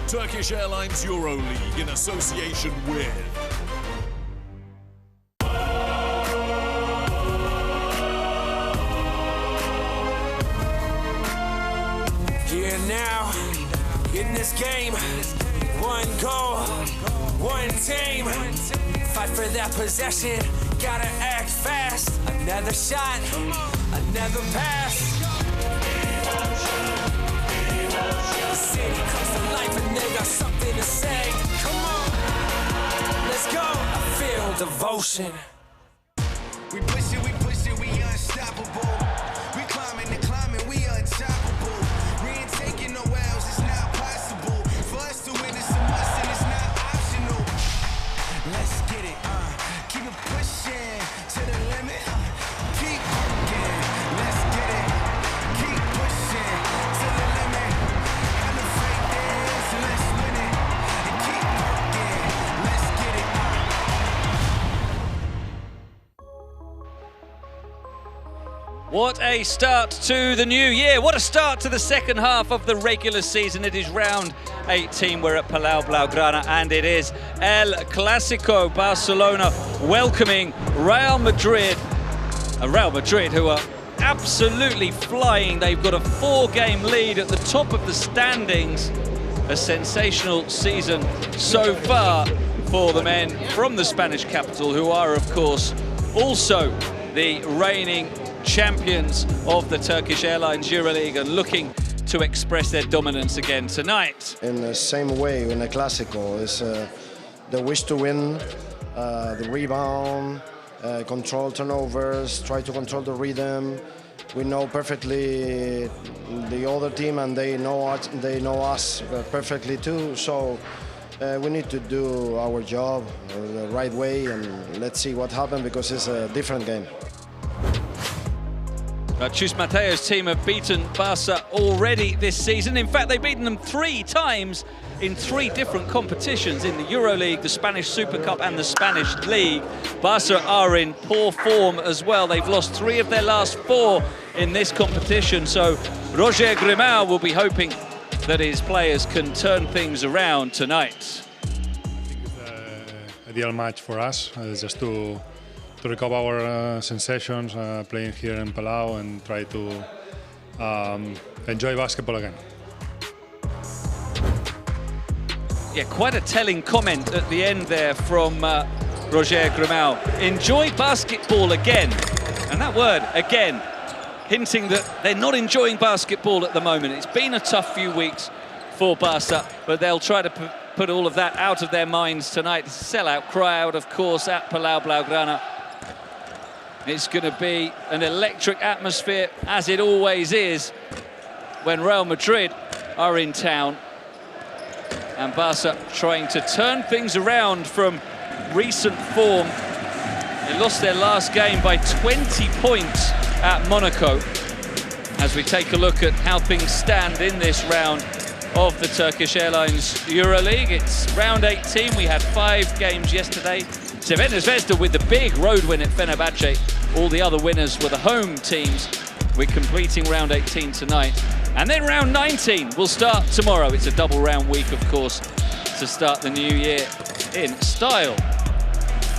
Turkish Airlines EuroLeague in association with Here now, in this game, one goal, one team. Fight for that possession, gotta act fast. Another shot, another pass. The city comes to life and they got something to say. Come on, let's go. I feel devotion. We push it, we unstoppable. We climbing, we unstoppable. We ain't taking no L's, it's not possible. For us to win, it's a must and it's not optional. Let's get it, keep it pushing to the limit. Keep working, let's get it. Keep pushing to the limit. Elevate this, let's win it. And keep working, let's get it. What a start to the new year. What a start to the second half of the regular season. It is round 18. We're at Palau Blaugrana and it is El Clásico. Barcelona welcoming Real Madrid. Real Madrid who are absolutely flying. They've got a 4-game lead at the top of the standings. A sensational season so far for the men from the Spanish capital, who are of course also the reigning champions of the Turkish Airlines EuroLeague and looking to express their dominance again tonight. In the same way in the Clásico, is the wish to win, the rebound, control turnovers, try to control the rhythm. We know perfectly the other team and they know us perfectly too, so we need to do our job the right way and let's see what happens because it's a different game. Chus Mateo's team have beaten Barca already this season. In fact, they've beaten them 3 times in 3 different competitions in the EuroLeague, the Spanish Super Cup and the Spanish League. Barca are in poor form as well. They've lost 3 of their last 4 in this competition. So Roger Grimau will be hoping that his players can turn things around tonight. I think it's the ideal match for us, just to recover our sensations playing here in Palau and try to enjoy basketball again. Yeah, quite a telling comment at the end there from Roger Grimau. Enjoy basketball again. And that word, again, hinting that they're not enjoying basketball at the moment. It's been a tough few weeks for Barca, but they'll try to put all of that out of their minds tonight. Sellout crowd, of course, at Palau Blaugrana. It's going to be an electric atmosphere, as it always is, when Real Madrid are in town. And Barca trying to turn things around from recent form. They lost their last game by 20 points at Monaco. As we take a look at how things stand in this round of the Turkish Airlines EuroLeague. It's round 18. We had 5 games yesterday. Crvena Zvezda with the big road win at Fenerbahce. All the other winners were the home teams. We're completing round 18 tonight. And then round 19 will start tomorrow. It's a double round week, of course, to start the new year in style.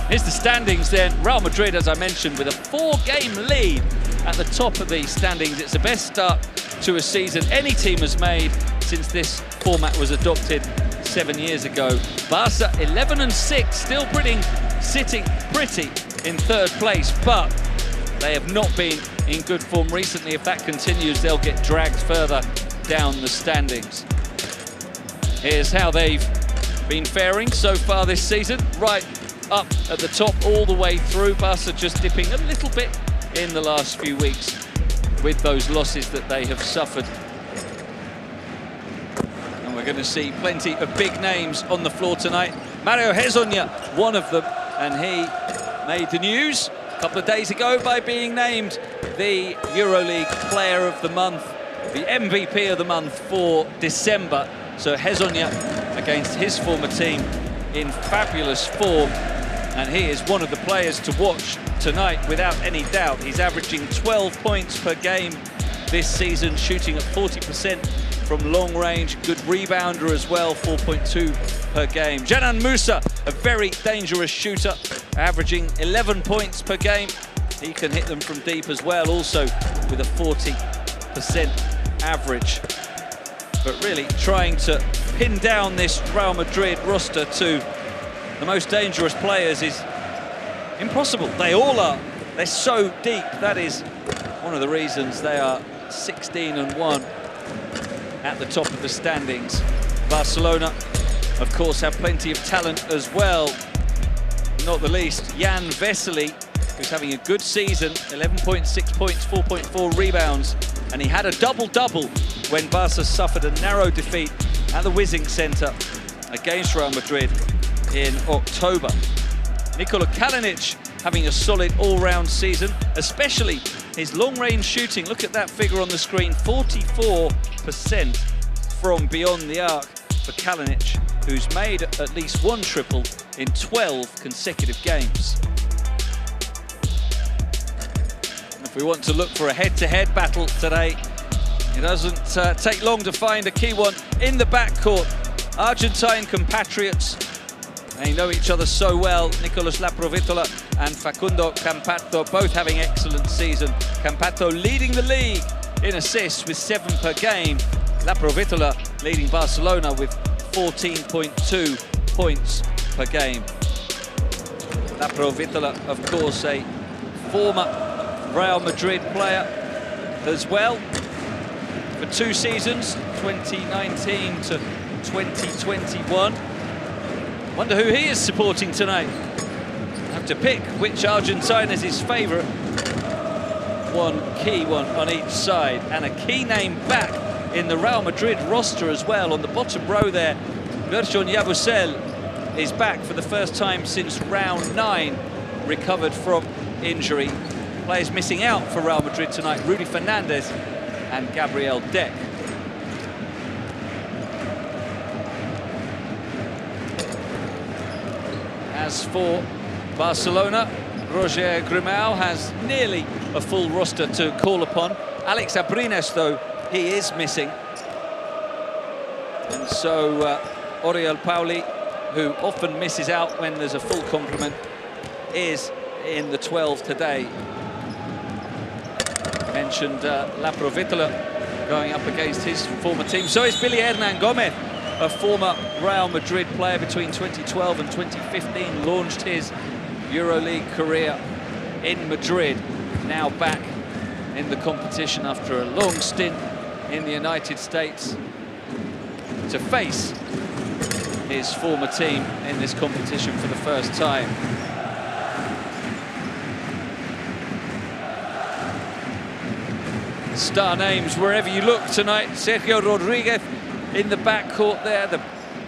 Here's the standings then. Real Madrid, as I mentioned, with a 4-game lead at the top of the standings. It's the best start to a season any team has made since this format was adopted 7 years ago. Barca 11-6, still sitting pretty in 3rd place, but they have not been in good form recently. If that continues, they'll get dragged further down the standings. Here's how they've been faring so far this season. Right up at the top all the way through. Barca just dipping a little bit in the last few weeks with those losses that they have suffered. And we're going to see plenty of big names on the floor tonight. Mario Hezonja, one of them, and he made the news a couple of days ago by being named the EuroLeague Player of the Month, the MVP of the month for December. So Hezonja against his former team in fabulous form, and he is one of the players to watch tonight without any doubt. He's averaging 12 points per game this season, shooting at 40% from long range, good rebounder as well, 4.2 per game. Canan Musa, a very dangerous shooter, averaging 11 points per game. He can hit them from deep as well, also with a 40% average. But really trying to pin down this Real Madrid roster to the most dangerous players is impossible. They all are. They're so deep. That is one of the reasons they are 16-1 at the top of the standings. Barcelona, of course, have plenty of talent as well. Not the least, Jan Vesely, who's having a good season, 11.6 points, 4.4 rebounds, and he had a double-double when Barca suffered a narrow defeat at the Wissing Centre against Real Madrid in October. Nikola Mirotić having a solid all-round season, especially his long-range shooting. Look at that figure on the screen, 44% from beyond the arc for Mirotić, who's made at least one triple in 12 consecutive games. If we want to look for a head-to-head battle today, it doesn't take long to find a key one in the backcourt. Argentine compatriots, they know each other so well. Nicolas Laprovitola and Facundo Campazzo both having excellent season. Campazzo leading the league in assists with 7 per game. Laprovitola leading Barcelona with 14.2 points per game. Laprovitola, of course, a former Real Madrid player as well for 2 seasons, 2019 to 2021. Wonder who he is supporting tonight. Have to pick which Argentine is his favourite. One key one on each side, and a key name back in the Real Madrid roster as well. On the bottom row there, Virgil Yabusel is back for the first time since round 9, recovered from injury. Players missing out for Real Madrid tonight, Rudy Fernandez and Gabriel Deck. As for Barcelona, Roger Grimau has nearly a full roster to call upon. Alex Abrines, though, he is missing. And so Oriol Pauli, who often misses out when there's a full complement, is in the 12 today. Mentioned Laprovitola going up against his former team. So is Billy Hernan Gomez, a former Real Madrid player between 2012 and 2015, launched his EuroLeague career in Madrid, now back in the competition after a long stint in the United States to face his former team in this competition for the first time. Star names wherever you look tonight. Sergio Rodriguez in the backcourt there. The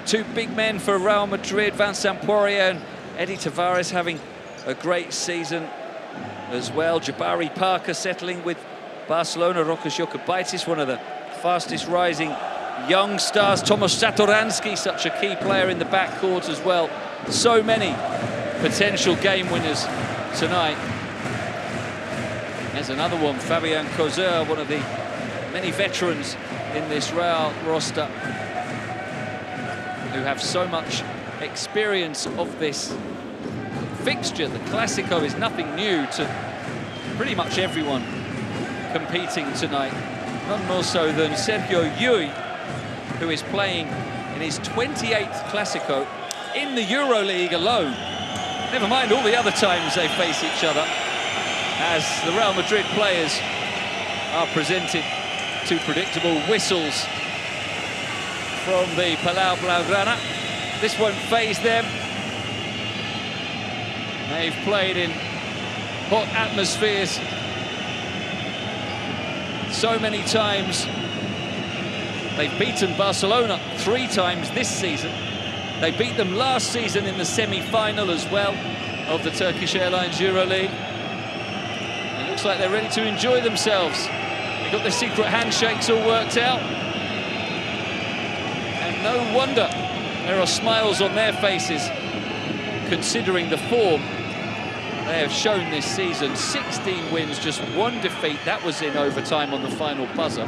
2 big men for Real Madrid, Vincent Poirier and Eddie Tavares, having a great season as well. Jabari Parker settling with Barcelona. Rokas Jokubaitis, one of the fastest rising young stars. Tomasz Satoranski, such a key player in the backcourt as well. So many potential game winners tonight. There's another one, Fabian Cozer, one of the many veterans in this Real roster who have so much experience of this fixture. The Clásico is nothing new to pretty much everyone competing tonight. None more so than Sergio Llull, who is playing in his 28th Clásico in the EuroLeague alone. Never mind all the other times they face each other, as the Real Madrid players are presented to predictable whistles from the Palau Blaugrana. This won't faze them. They've played in hot atmospheres so many times. They've beaten Barcelona 3 times this season. They beat them last season in the semi-final as well of the Turkish Airlines EuroLeague. It looks like they're ready to enjoy themselves. They've got their secret handshakes all worked out. And no wonder there are smiles on their faces, considering the form they have shown this season. 16 wins, just 1 defeat. That was in overtime on the final buzzer.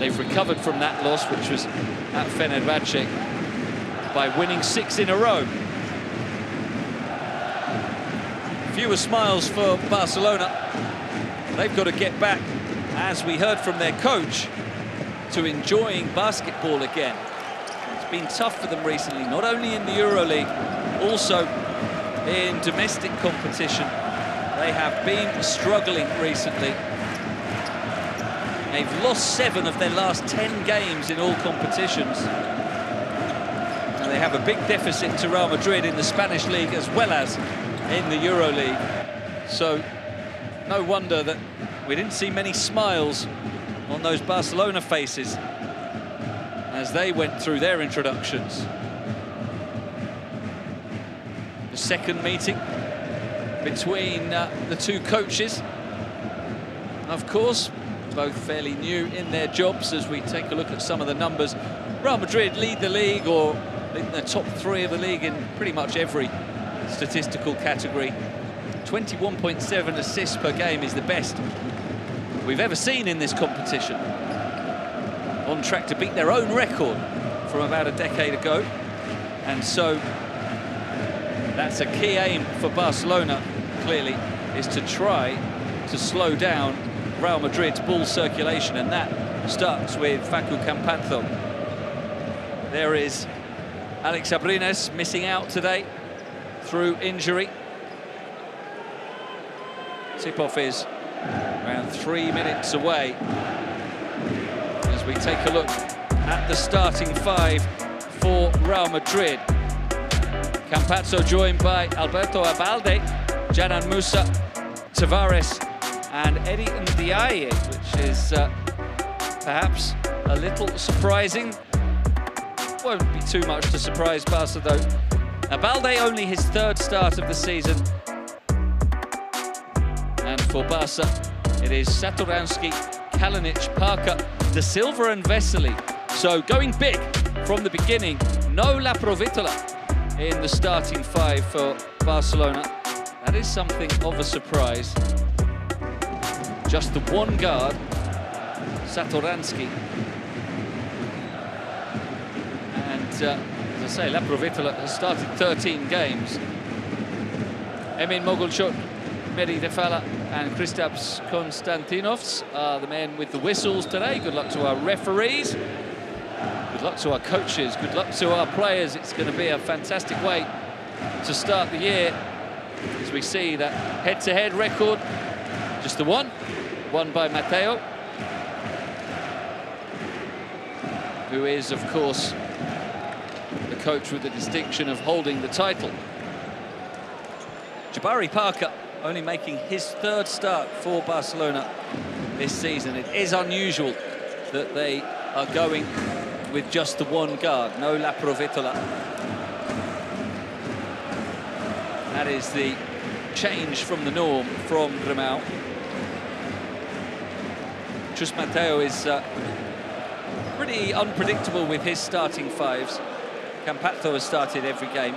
They've recovered from that loss, which was at Fenerbahce, by winning 6 in a row. Fewer smiles for Barcelona. They've got to get back, as we heard from their coach, to enjoying basketball again. It's been tough for them recently, not only in the EuroLeague, also in domestic competition. They have been struggling recently. They've lost 7 of their last 10 games in all competitions. And they have a big deficit to Real Madrid in the Spanish league as well as in the EuroLeague. So no wonder that we didn't see many smiles on those Barcelona faces as they went through their introductions. The second meeting between the two coaches, of course, both fairly new in their jobs. As we take a look at some of the numbers, Real Madrid lead the league, or in the top 3 of the league in pretty much every statistical category. 21.7 assists per game is the best we've ever seen in this competition. On track to beat their own record from about a decade ago. And so that's a key aim for Barcelona, clearly, is to try to slow down Real Madrid's ball circulation, and that starts with Facu Campazzo. There is Alex Abrines missing out today through injury. Tip-off is around 3 minutes away as we take a look at the starting 5 for Real Madrid. Campazzo joined by Alberto Abalde, Janan Musa, Tavares and Eddie Ndiaye, which is perhaps a little surprising. Won't be too much to surprise Barca though. Abalde only his 3rd start of the season. And for Barca, it is Satoransky, Kalinic, Parker, De Silva and Vesely. So going big from the beginning. No La Provitola in the starting 5 for Barcelona. That is something of a surprise. Just the one guard, Satoransky. And as I say, La Provitola has started 13 games. Emin Mogulchuk, Mehdi Defala and Kristaps Konstantinovs are the men with the whistles today. Good luck to our referees. Good luck to our coaches. Good luck to our players. It's going to be a fantastic way to start the year as we see that head-to-head record. Just the one. Won by Mateo, who is, of course, the coach with the distinction of holding the title. Jabari Parker only making his 3rd start for Barcelona this season. It is unusual that they are going with just the one guard, no La Provitola. That is the change from the norm from Grimau. Just Mateo is pretty unpredictable with his starting 5s. Campazzo has started every game.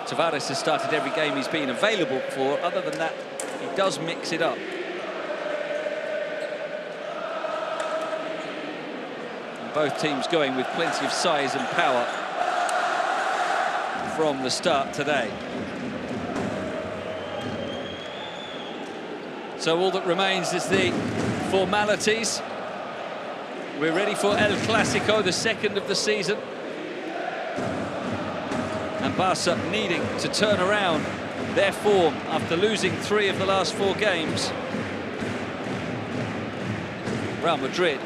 Tavares has started every game he's been available for. Other than that, he does mix it up. And both teams going with plenty of size and power from the start today. So all that remains is the formalities. We're ready for El Clásico, the 2nd of the season. And Barca needing to turn around their form after losing 3 of the last 4 games. Real Madrid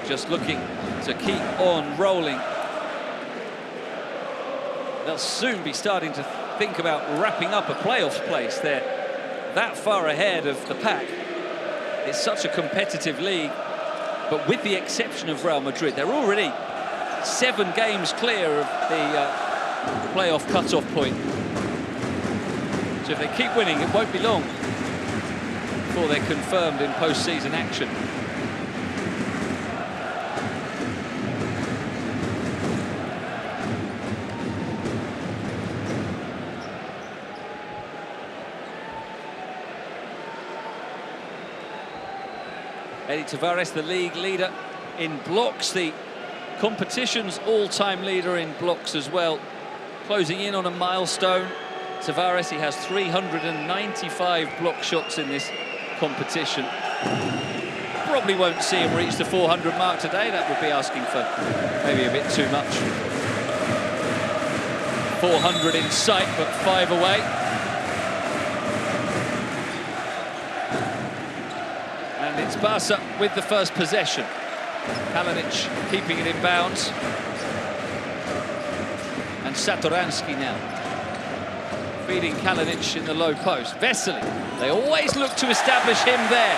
just looking to keep on rolling. They'll soon be starting to think about wrapping up a playoffs place. They're that far ahead of the pack. It's such a competitive league, but with the exception of Real Madrid, they're already 7 games clear of the playoff cut-off point. So if they keep winning, it won't be long before they're confirmed in post-season action. Eddie Tavares, the league leader, in blocks, the competition's all-time leader in blocks as well, closing in on a milestone. Tavares, he has 395 block shots in this competition. Probably won't see him reach the 400 mark today. That would be asking for maybe a bit too much. 400 in sight, but 5 away. And it's Barca with the first possession. Kalinic keeping it in bounds. And Satoransky now feeding Kalinic in the low post. Vesely, they always look to establish him there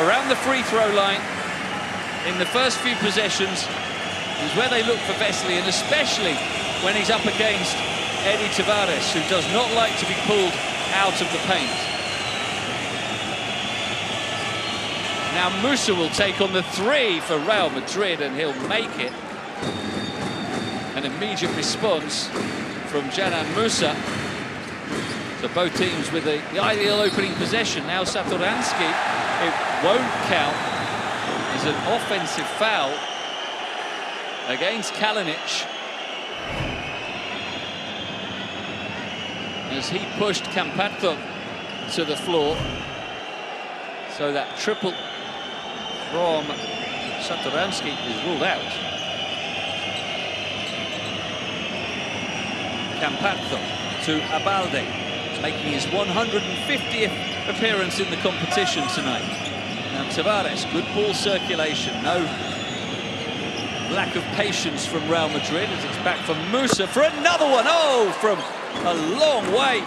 around the free throw line. In the first few possessions is where they look for Vesely, and especially when he's up against Eddie Tavares, who does not like to be pulled out of the paint. Now Musa will take on the 3 for Real Madrid, and he'll make it. An immediate response from Canan Musa. So both teams with the ideal opening possession. Now Satoransky, it won't count. It's an offensive foul against Kalinic, as he pushed Campazzo to the floor. So that triple from Satoransky is ruled out. Campazzo to Abalde, making his 150th appearance in the competition tonight. Now Tavares, good ball circulation, no lack of patience from Real Madrid, as it's back for Musa for another one. Oh, from a long way.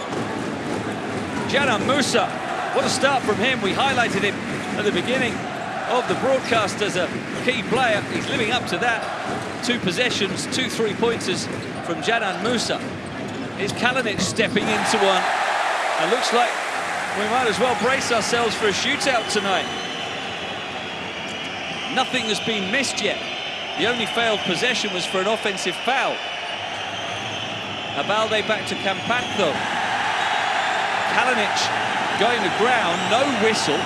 Canan Musa, what a start from him. We highlighted him at the beginning of the broadcast as a key player. He's living up to that. 2 possessions, 2 3-pointers from Canan Musa. Is Kalinic stepping into one? And looks like we might as well brace ourselves for a shootout tonight. Nothing has been missed yet. The only failed possession was for an offensive foul. Abalde back to Campazzo. Kalinic going to ground, no whistle.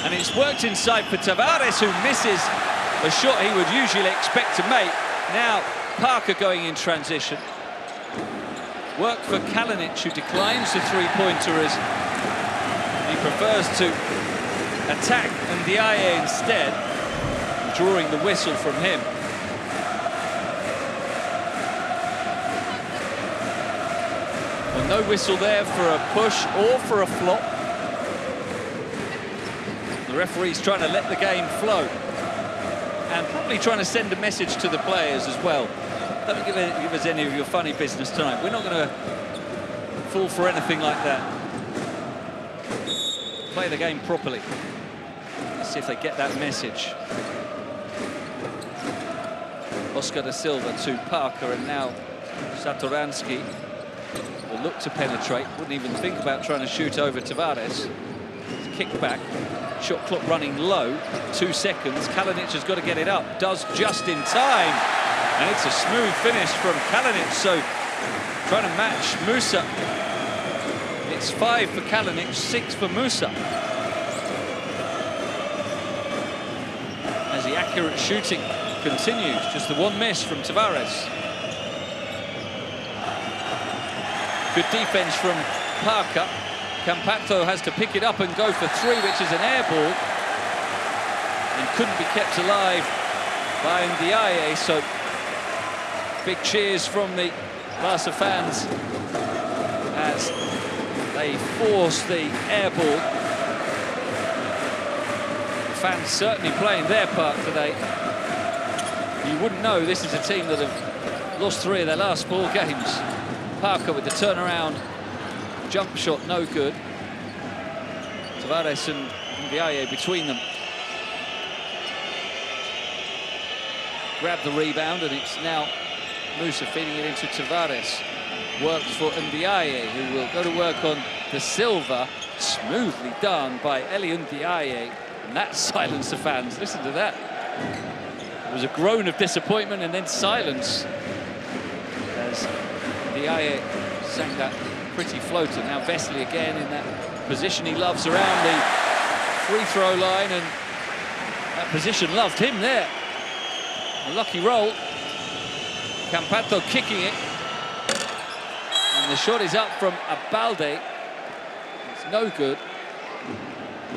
And it's worked inside for Tavares, who misses a shot he would usually expect to make. Now Parker going in transition. Work for Kalinic, who declines the 3-pointer as he prefers to attack Ndiaye instead, drawing the whistle from him. Well, no whistle there for a push or for a flop. The referee's trying to let the game flow, and probably trying to send a message to the players as well. Don't give us any of your funny business tonight. We're not going to fall for anything like that. Play the game properly. Let's see if they get that message. Oscar da Silva to Parker, and now Satoransky will look to penetrate. Wouldn't even think about trying to shoot over Tavares. It's kicked back. Shot clock running low. 2 seconds. Kalinic has got to get it up. Does just in time. And it's a smooth finish from Kalinic. So trying to match Musa. It's 5 for Kalinic, 6 for Musa. As the accurate shooting continues. Just the 1 miss from Tavares. Good defense from Parker. Campazzo has to pick it up and go for 3, which is an air ball, and couldn't be kept alive by Ndiaye. So big cheers from the Barca fans as they force the air ball. The fans certainly playing their part today. You wouldn't know this is a team that have lost 3 of their last 4 games. Parker with the turnaround. Jump shot, no good. Tavares and Ndiaye between them. Grab the rebound, and it's now Musa feeding it into Tavares. Works for Ndiaye, who will go to work on Da Silva. Smoothly done by Eli Ndiaye. And that silenced the fans. Listen to that. It was a groan of disappointment and then silence as Ndiaye sank that pretty floater. Now Vesely again in that position he loves around the free throw line, and that opposition loved him there. A lucky roll. Campazzo kicking it. And the shot is up from Abalde. It's no good.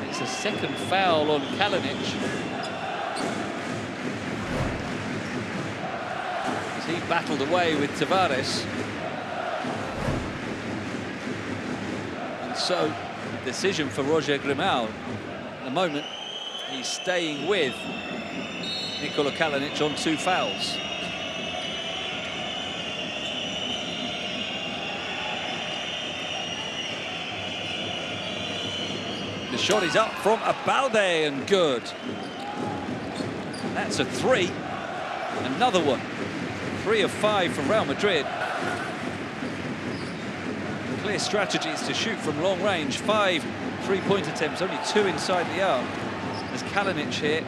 It's a second foul on Kalinic. As he battled away with Tavares. And so, decision for Roger Grimau. At the moment, he's staying with Nikola Kalinic on 2 fouls. The shot is up from Abalde and good. That's a 3. Another one. 3 of 5 for Real Madrid. Clear strategies to shoot from long range. 5 3-point attempts, only 2 inside the arc. There's Kalinic here.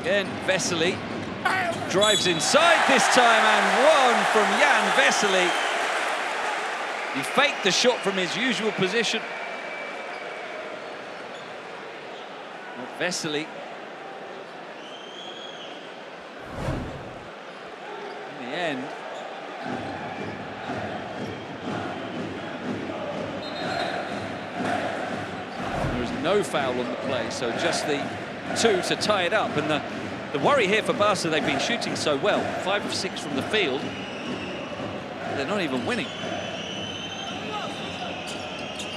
Again, Vesely drives inside this time, and 1 from Jan Vesely. He faked the shot from his usual position. Vesely. In the end, there is no foul on the play, so just the 2 to tie it up. And the worry here for Barca, they've been shooting so well, 5 of 6 from the field. They're not even winning.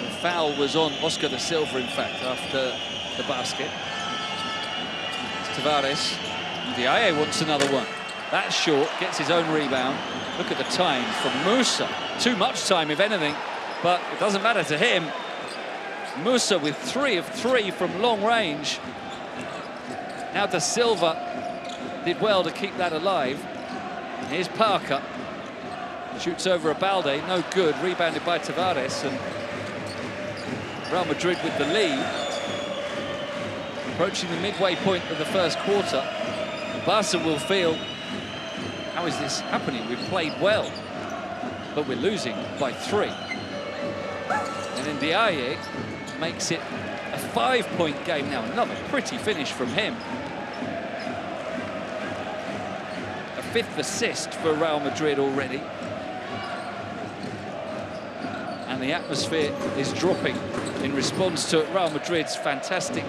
The foul was on Oscar da Silva, in fact, after the basket. Tavares. Ndiaye wants another one. That's short, gets his own rebound. Look at the time from Musa. Too much time, if anything, but it doesn't matter to him. Musa with 3 of 3 from long range. Now Da Silva did well to keep that alive. Here's Parker. Shoots over Abalde, no good. Rebounded by Tavares, and Real Madrid with the lead. Approaching the midway point of the first quarter. Barca will feel, how is this happening? We've played well, but we're losing by 3. And Ndiaye makes it a 5-point game now. Another pretty finish from him. A 5th assist for Real Madrid already. And the atmosphere is dropping in response to Real Madrid's fantastic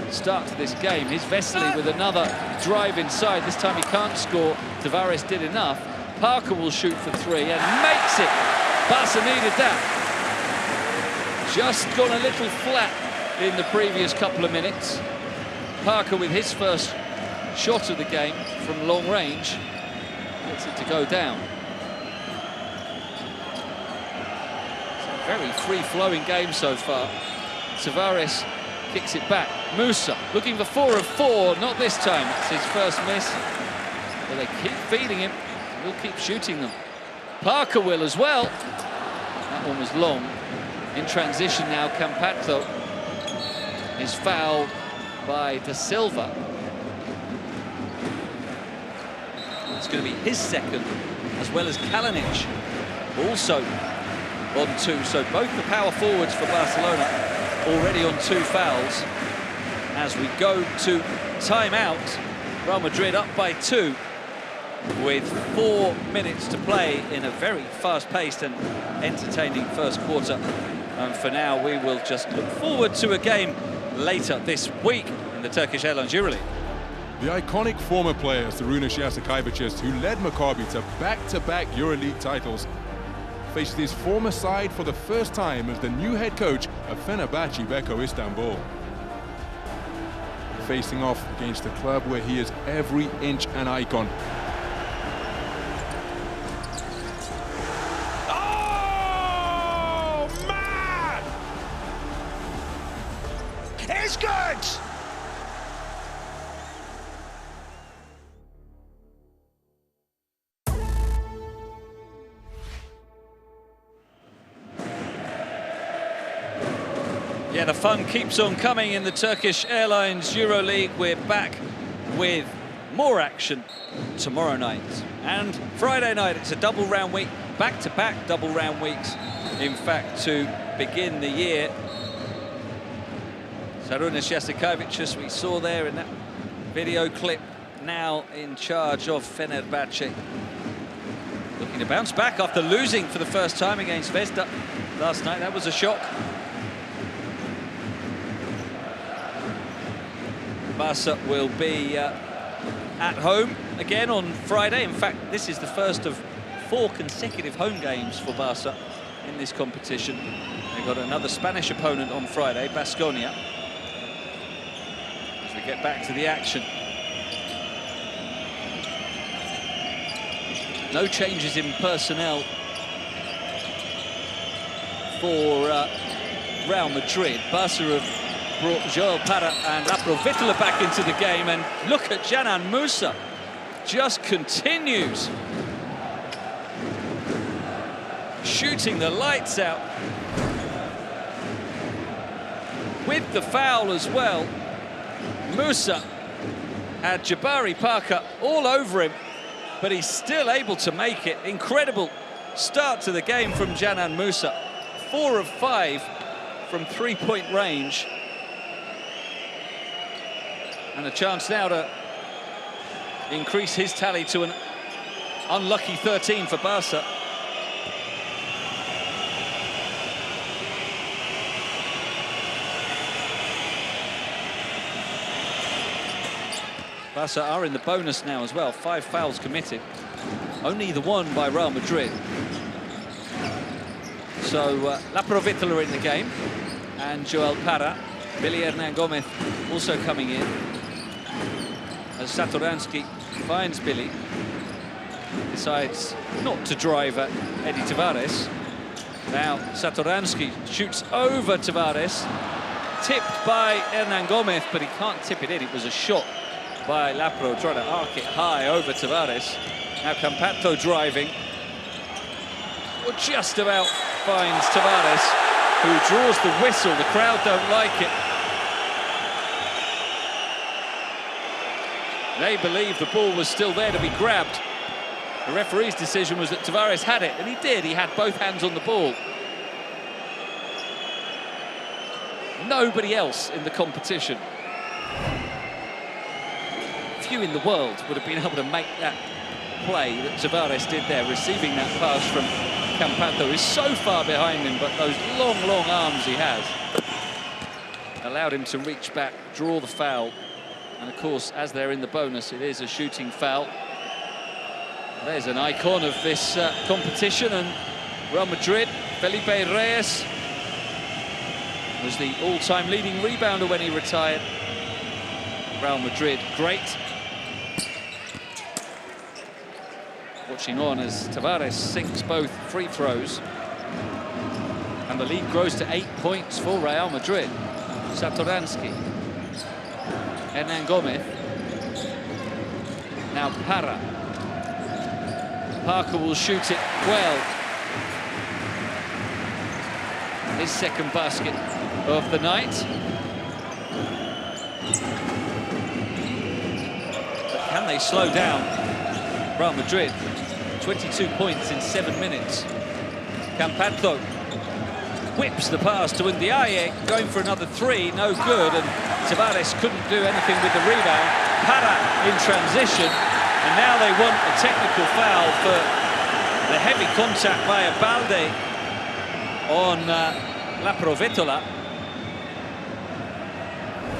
start to this game. Here's Vesely with another drive inside. This time he can't score. Tavares did enough. Parker will shoot for 3 and makes it. Barca needed that. Just gone a little flat in the previous couple of minutes. Parker with his first shot of the game from long range gets it to go down. It's a very free-flowing game so far. Tavares kicks it back. Musa looking for 4 of 4, not this time. It's his first miss. But they keep feeding him. He'll keep shooting them. Parker will as well. That one was long. In transition now, Campazzo is fouled by Da Silva. It's going to be his second, as well as Kalinic also on 2. So both the power forwards for Barcelona already on 2 fouls. As we go to timeout, Real Madrid up by 2 with 4 minutes to play in a very fast-paced and entertaining first quarter. And for now, we will just look forward to a game later this week in the Turkish Airlines EuroLeague. The iconic former players, the Runas Jasikaevicius, who led Maccabi to back-to-back EuroLeague titles, faces his former side for the first time as the new head coach of Fenerbahce Beko Istanbul. Facing off against a club where he is every inch an icon. Oh, man! It's good! Yeah, the fun keeps on coming in the Turkish Airlines EuroLeague. We're back with more action tomorrow night. And Friday night, it's a double round week, back-to-back double round weeks, in fact, to begin the year. Sarunas Jasikaevicius, we saw there in that Video clip now in charge of Fenerbahce. Looking to bounce back after losing for the first time against Zvezda last night. That was a shock. Barca will be at home again on Friday. In fact, this is the first of 4 consecutive home games for Barca in this competition. They've got another Spanish opponent on Friday, Baskonia. As we get back to the action. No changes in personnel for Real Madrid. Barca have brought Joel Parra and Laprovittola back into the game, and look at Canan Musa, just continues shooting the lights out with the foul as well. Musa had Jabari Parker all over him, but he's still able to make it. Incredible start to the game from Canan Musa. 4 of 5 from 3-point range. And a chance now to increase his tally to an unlucky 13 for Barca. Barca are in the bonus now as well. 5 fouls committed. Only the 1 by Real Madrid. So Laprovittola in the game. And Joel Parra. Billy Hernan Gomez also coming in. As Satoransky finds Billy. Decides not to drive at Eddie Tavares. Now Satoransky shoots over Tavares. Tipped by Hernan Gomez, but he can't tip it in. It was a shot by Lapro, trying to arc it high over Tavares. Now Campazzo driving. Well, just about finds Tavares, who draws the whistle. The crowd don't like it. They believe the ball was still there to be grabbed. The referee's decision was that Tavares had it, and he did. He had both hands on the ball. Nobody else in the competition, few in the world, would have been able to make that play that Tavares did there, receiving that pass from Campazzo. He's so far behind him, but those long, long arms he has allowed him to reach back, draw the foul. And of course, as they're in the bonus, it is a shooting foul. There's an icon of this competition, and Real Madrid, Felipe Reyes, was the all-time leading rebounder when he retired. Real Madrid, great. Watching on as Tavares sinks both free throws. And the lead grows to 8 points for Real Madrid. Satoransky. Hernan Gomez. Now Parra. Parker will shoot it well. His second basket of the night. But can they slow down Real Madrid? 22 points in 7 minutes. Campazzo whips the pass to Ndiaye, going for another 3, no good, and Tavares couldn't do anything with the rebound. Parra in transition, and now they want a technical foul for the heavy contact by Balde on Laprovittola,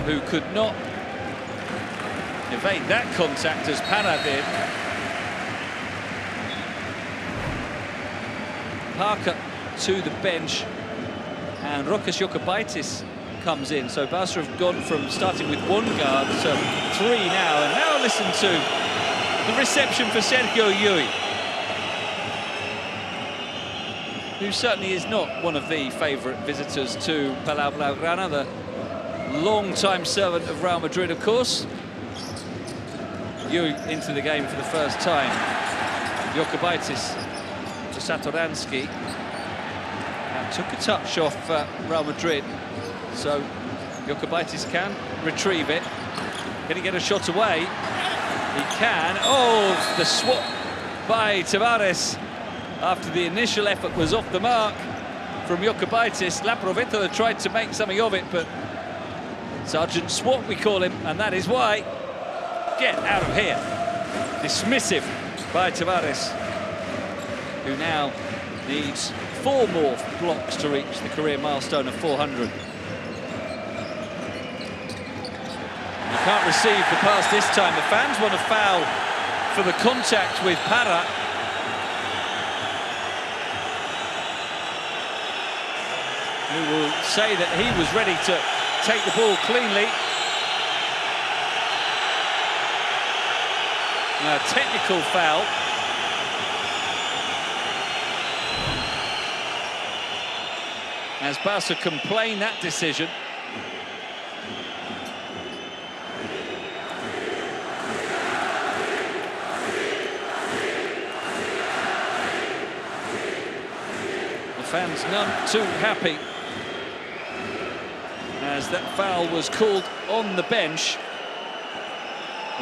who could not evade that contact as Parra did. Parker to the bench, and Rokas Jokubaitis comes in. So Barca have gone from starting with 1 guard to 3 now. And now listen to the reception for Sergio Llull, who certainly is not one of the favourite visitors to Palau Blaugrana, the long-time servant of Real Madrid, of course. Llull into the game for the first time. Jokubaitis to Satoransky. Took a touch off Real Madrid, so Jokubaitis can retrieve it. Can he get a shot away? He can. Oh, the swat by Tavares after the initial effort was off the mark from Jokubaitis. Laprovittola tried to make something of it, but Sergeant Swat, we call him, and that is why. get out of here. Dismissive by Tavares, who now needs 4 more blocks to reach the career milestone of 400. He can't receive the pass this time. The fans want a foul for the contact with Parra. Who will say that he was ready to take the ball cleanly. A technical foul. As Barca complain that decision. The fans none too happy, as that foul was called on the bench.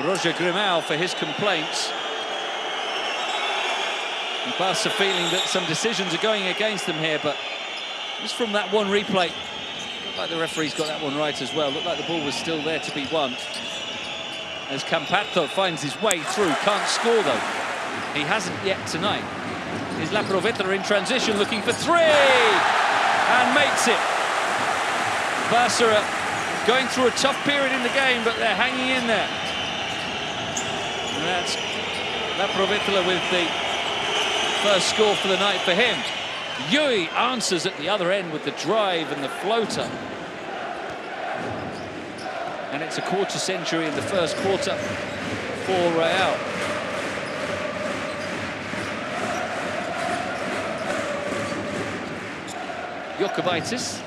Roger Grimau for his complaints. And Barca feeling that some decisions are going against them here, but just from that one replay, looked like the referee's got that one right as well. Looked like the ball was still there to be won. As Campazzo finds his way through, can't score though. He hasn't yet tonight. Is La Provetta in transition, looking for 3, and makes it. Barca going through a tough period in the game, but they're hanging in there. And that's La Provetta with the first score for the night for him. Llull answers at the other end with the drive and the floater. And it's a quarter century in the first quarter for Real. Jokubaitis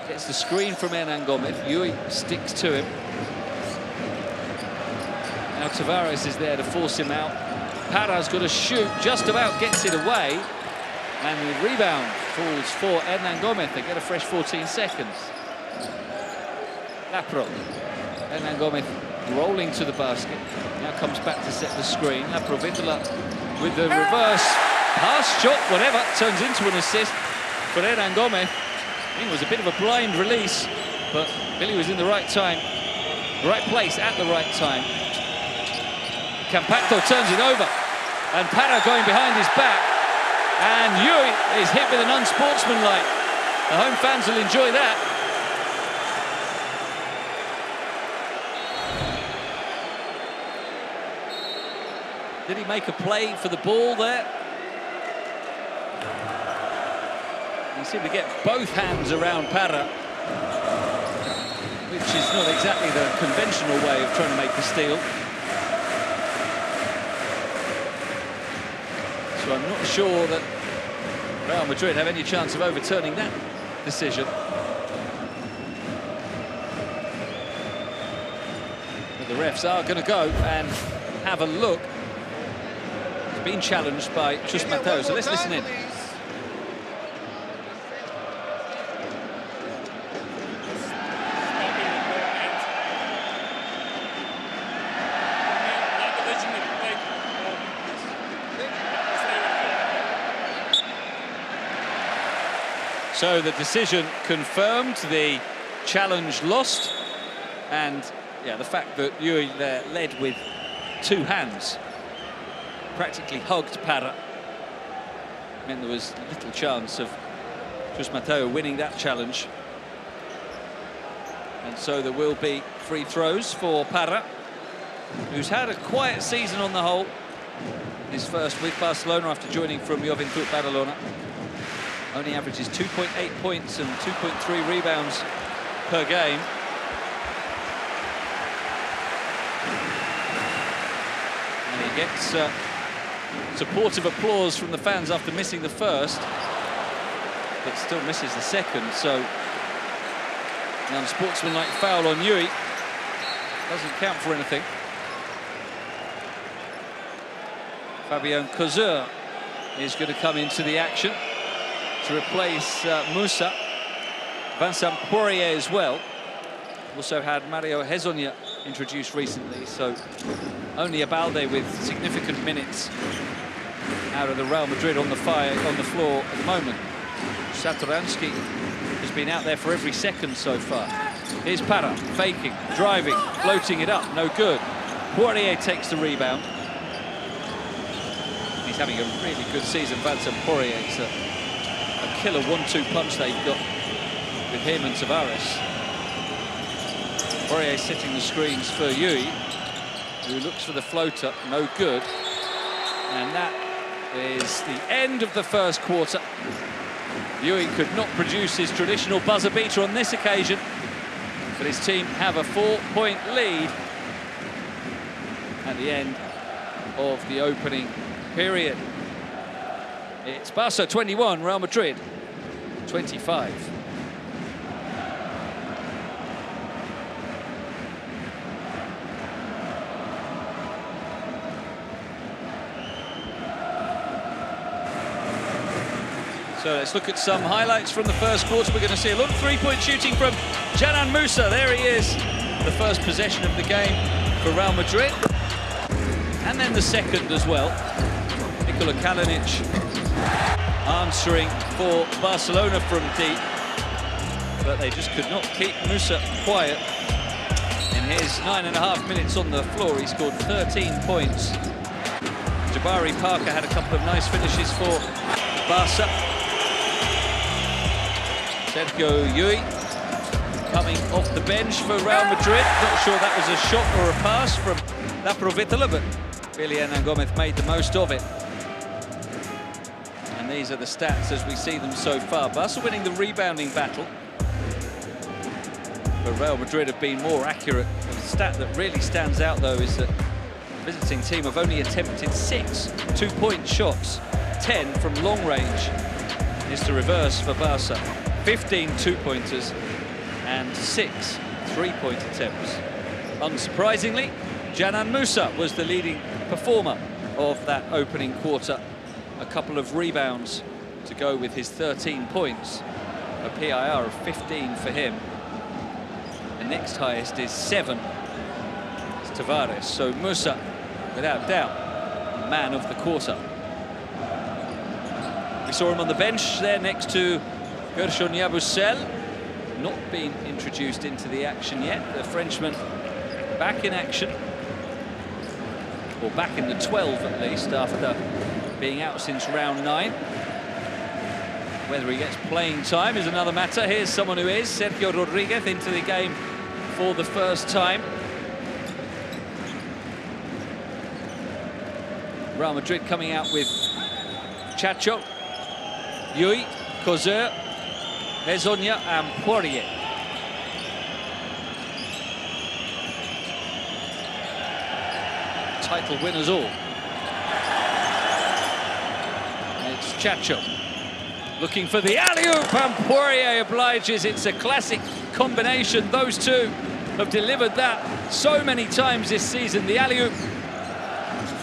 gets the screen from Hernan Gomez. Llull sticks to him. Now Tavares is there to force him out. Parra's got a shoot, just about gets it away. And the rebound falls for Hernan Gomez. They get a fresh 14 seconds. Lapro. Hernan Gomez rolling to the basket. Now comes back to set the screen. Lapro Vitola with the reverse pass, shot, whatever, turns into an assist for Hernan Gomez. I think it was a bit of a blind release, but Billy was in the right time, the right place at the right time. Campazzo turns it over, and Parra going behind his back, and Llull is hit with an unsportsmanlike. The home fans will enjoy that. Did he make a play for the ball there? You seem to get both hands around Parra, which is not exactly the conventional way of trying to make the steal. So I'm not sure that Real Madrid have any chance of overturning that decision. But the refs are going to go and have a look. It's been challenged by Chus Mateo, so let's listen in. So the decision confirmed, the challenge lost, and yeah, the fact that Llull there led with 2 hands, practically hugged Parra, meant there was little chance of Chus Mateo winning that challenge. And so there will be free throws for Parra, who's had a quiet season on the whole, his first with Barcelona after joining from Juventud Badalona. Only averages 2.8 points and 2.3 rebounds per game. And he gets supportive applause from the fans after missing the first, but still misses the second. So an unsportsmanlike foul on Llull doesn't count for anything. Fabien Causeur is going to come into the action to replace Musa. Vincent Poirier as well. Also had Mario Hezonja introduced recently, so only Abalde with significant minutes out of the Real Madrid on the floor at the moment. Satoransky has been out there for every second so far. Here's Para, faking, driving, floating it up, no good. Poirier takes the rebound. He's having a really good season, Vincent Poirier. It's a killer 1-2 punch they've got with him and Tavares. Poirier setting the screens for Llull, who looks for the floater, no good. And that is the end of the first quarter. Llull could not produce his traditional buzzer beater on this occasion, but his team have a 4-point lead at the end of the opening period. It's Barca 21, Real Madrid 25. So let's look at some highlights from the first quarter. We're going to see a lot of three-point shooting from Canan Musa. There he is, the first possession of the game for Real Madrid. And then the second as well. Nikola Mirotić answering for Barcelona from deep. But they just could not keep Musa quiet. In his 9.5 minutes on the floor, he scored 13 points. Jabari Parker had a couple of nice finishes for Barca. Sergio Llull coming off the bench for Real Madrid. Not sure that was a shot or a pass from La Provitola, but Villian Gomez made the most of it. And these are the stats as we see them so far. Barca winning the rebounding battle, but Real Madrid have been more accurate. The stat that really stands out, though, is that the visiting team have only attempted 6 two-point shots. 10 from long range is the reverse for Barca. 15 two-pointers and 6 three-point attempts. Unsurprisingly, Canan Musa was the leading performer of that opening quarter. A couple of rebounds to go with his 13 points. A PIR of 15 for him. The next highest is 7. It's Tavares. So Musa, without doubt, man of the quarter. We saw him on the bench there next to Gershon Yabusel, not been introduced into the action yet. The Frenchman back in action, or back in the 12 at least, after being out since round 9. Whether he gets playing time is another matter. Here's someone who is, Sergio Rodriguez, into the game for the first time. Real Madrid coming out with Chacho, Llull, Causeur, Hezonja and Poirier. Title winners all. It's Chacho looking for the alley-oop, and Poirier obliges. It's a classic combination. Those two have delivered that so many times this season. The alley-oop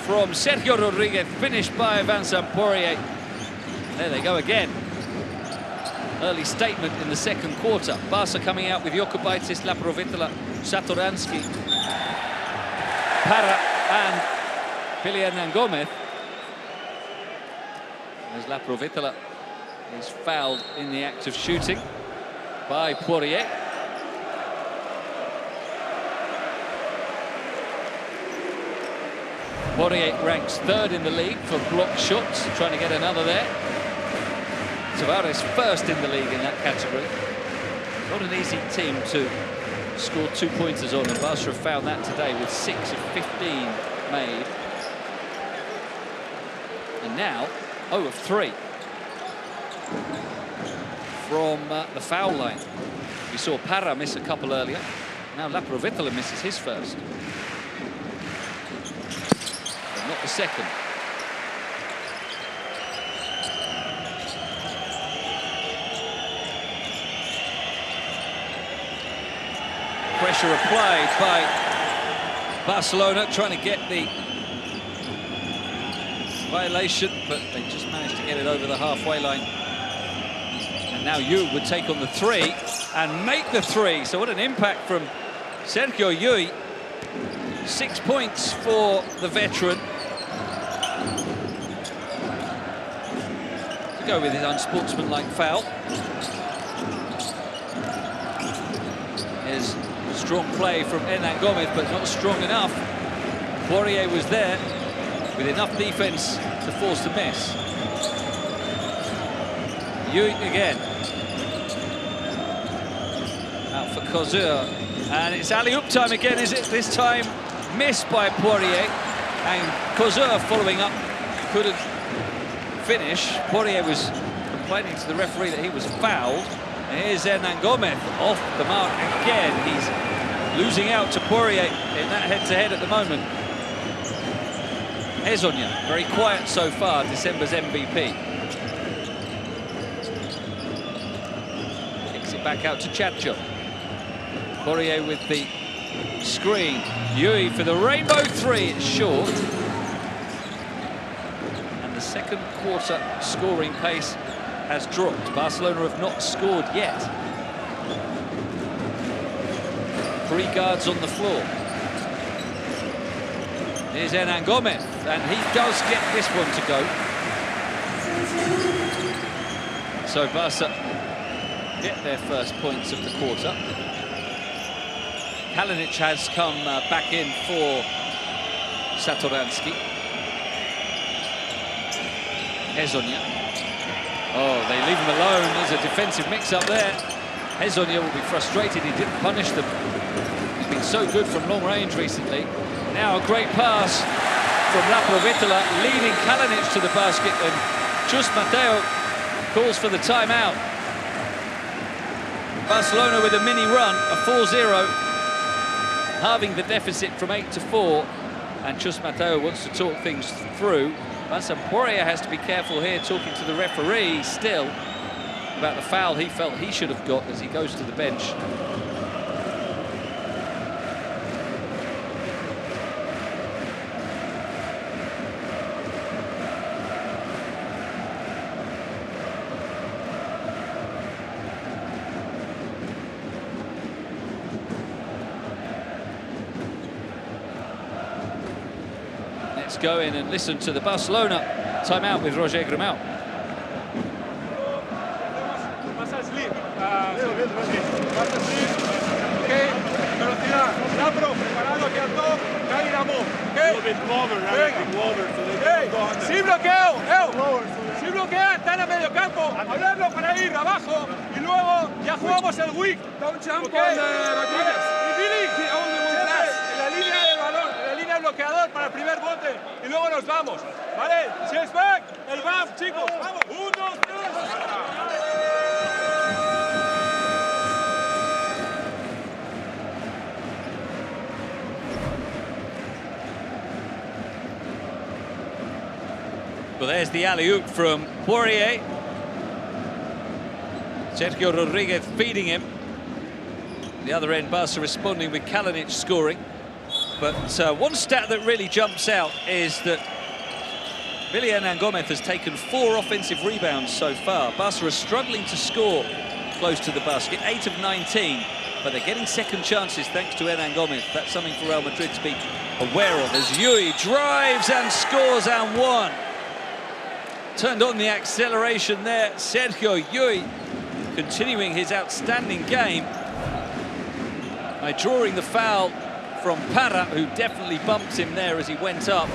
from Sergio Rodriguez, finished by Vincent Poirier. There they go again. Early statement in the second quarter. Barca coming out with Jokubaitis, La Provitola, Satoransky, Para and Villian Gomez. As La Provitola is fouled in the act of shooting by Poirier. Poirier ranks 3rd in the league for block shots, trying to get another there. Tavares 1st in the league in that category. Not an easy team to score 2-pointers on, and Barca have found that today with 6 of 15 made. And now 0 of 3 from the foul line. We saw Para miss a couple earlier. Now La Provitola misses his first. But not the second. Pressure applied by Barcelona, trying to get the violation, but they just managed to get it over the halfway line. And now Llull would take on the 3 and make the 3. So what an impact from Sergio Llull. 6 points for the veteran. To go with his unsportsmanlike foul. Here's Strong play from Hernan Gomez, but not strong enough. Poirier was there with enough defense to force the miss. Llull again. Out for Cosur. And it's alley-oop time again, is it? This time missed by Poirier. And Cosur following up, couldn't finish. Poirier was complaining to the referee that he was fouled. And here's Hernan Gomez off the mark again. He's losing out to Poirier in that head-to-head at the moment. Hezonja, very quiet so far, December's MVP. Kicks it back out to Chacho. Poirier with the screen. Llull for the rainbow three, it's short. And the second quarter scoring pace has dropped. Barcelona have not scored yet. 3 guards on the floor. Here's Hernan Gomez, and he does get this one to go. So Barca get their first points of the quarter. Kalinic has come back in for Satoransky. Hezonja. Oh, they leave him alone. There's a defensive mix-up there. Hezonja will be frustrated. He didn't punish them. He's been so good from long range recently. Now a great pass from La Provitola, leading Kalinic to the basket, and Chus Mateo calls for the timeout. Barcelona with a mini run, a 4-0, halving the deficit from 8 to 4, and Chus Mateo wants to talk things through. Vincent Poirier has to be careful here, talking to the referee still about the foul he felt he should have got as he goes to the bench. Let's go in and listen to the Barcelona timeout with Roger Grimau. Sin bloqueo, sin bloqueo, están a medio campo, hablarlo para ir abajo y luego ya jugamos el week. Don't jump on Rodríguez. En la línea del balón, en la línea del bloqueador para el primer bote y luego nos vamos. ¿Vale? Si es back, el back, chicos. Vamos. 1, 2, 3. Well, there's the alley-oop from Poirier. Sergio Rodríguez feeding him. The other end, Barca responding with Kalinic scoring. But one stat that really jumps out is that Hernan Gomez has taken 4 offensive rebounds so far. Barca are struggling to score close to the basket, 8 of 19, but they're getting second chances thanks to Hernan Gomez. That's something for Real Madrid to be aware of as Llull drives and scores and one. Turned on the acceleration there. Sergio Llull continuing his outstanding game by drawing the foul from Parra, who definitely bumped him there as he went up.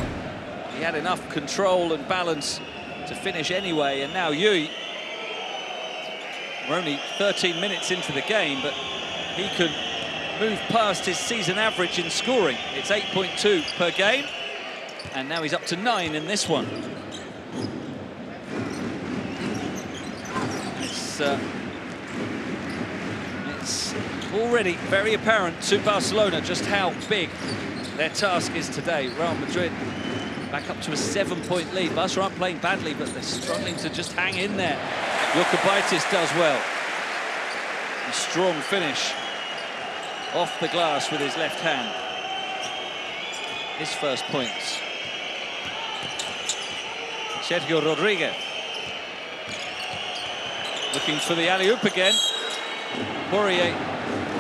He had enough control and balance to finish anyway, and now Llull, we're only 13 minutes into the game, but he could move past his season average in scoring. It's 8.2 per game, and now he's up to 9 in this one. It's already very apparent to Barcelona just how big their task is today. Real Madrid back up to a 7-point lead. Barca aren't playing badly, but they're struggling to just hang in there. Jokubaitis does well. A strong finish off the glass with his left hand. His first points. Sergio Rodríguez looking for the alley-oop again. Poirier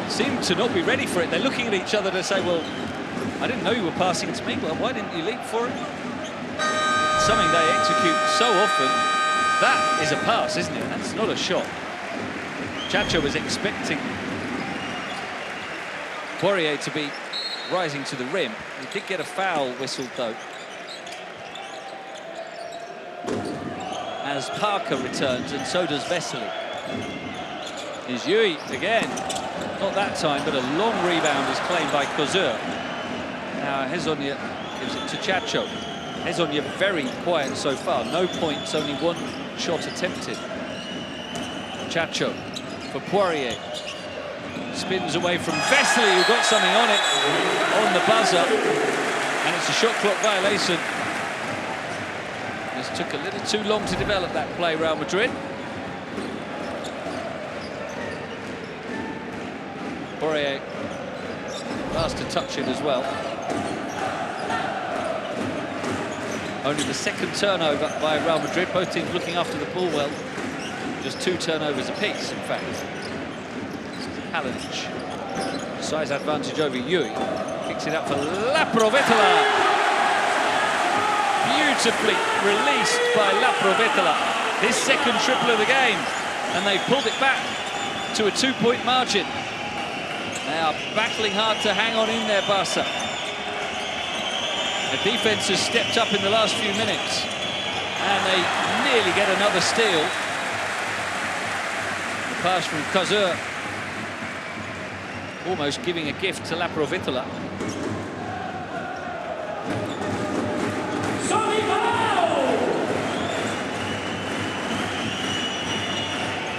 seemed to not be ready for it. They're looking at each other to say, well, I didn't know you were passing to me. Well, why didn't you leap for it? Something they execute so often. That is a pass, isn't it? That's not a shot. Chacho was expecting Poirier to be rising to the rim. He did get a foul whistled, though, as Parker returns, and so does Vesely. Here's Llull again. Not that time, but a long rebound is claimed by Coseur. Now Hezonja gives it to Chacho. Hezonja very quiet so far. No points, only one shot attempted. Chacho for Poirier. Spins away from Vesely, who got something on it, on the buzzer. And it's a shot clock violation. This took a little too long to develop that play, Real Madrid. Poirier last to touch it as well. Only the second turnover by Real Madrid. Both teams looking after the ball well. Just 2 turnovers apiece, in fact. Kalinic. Size advantage over Llull. Kicks it up for Laprovitola. Beautifully released by Laprovitola. His second triple of the game. And they pulled it back to a 2-point margin. They are battling hard to hang on in there, Barca. The defense has stepped up in the last few minutes. And they nearly get another steal. The pass from Coseur. Almost giving a gift to Laprovitola.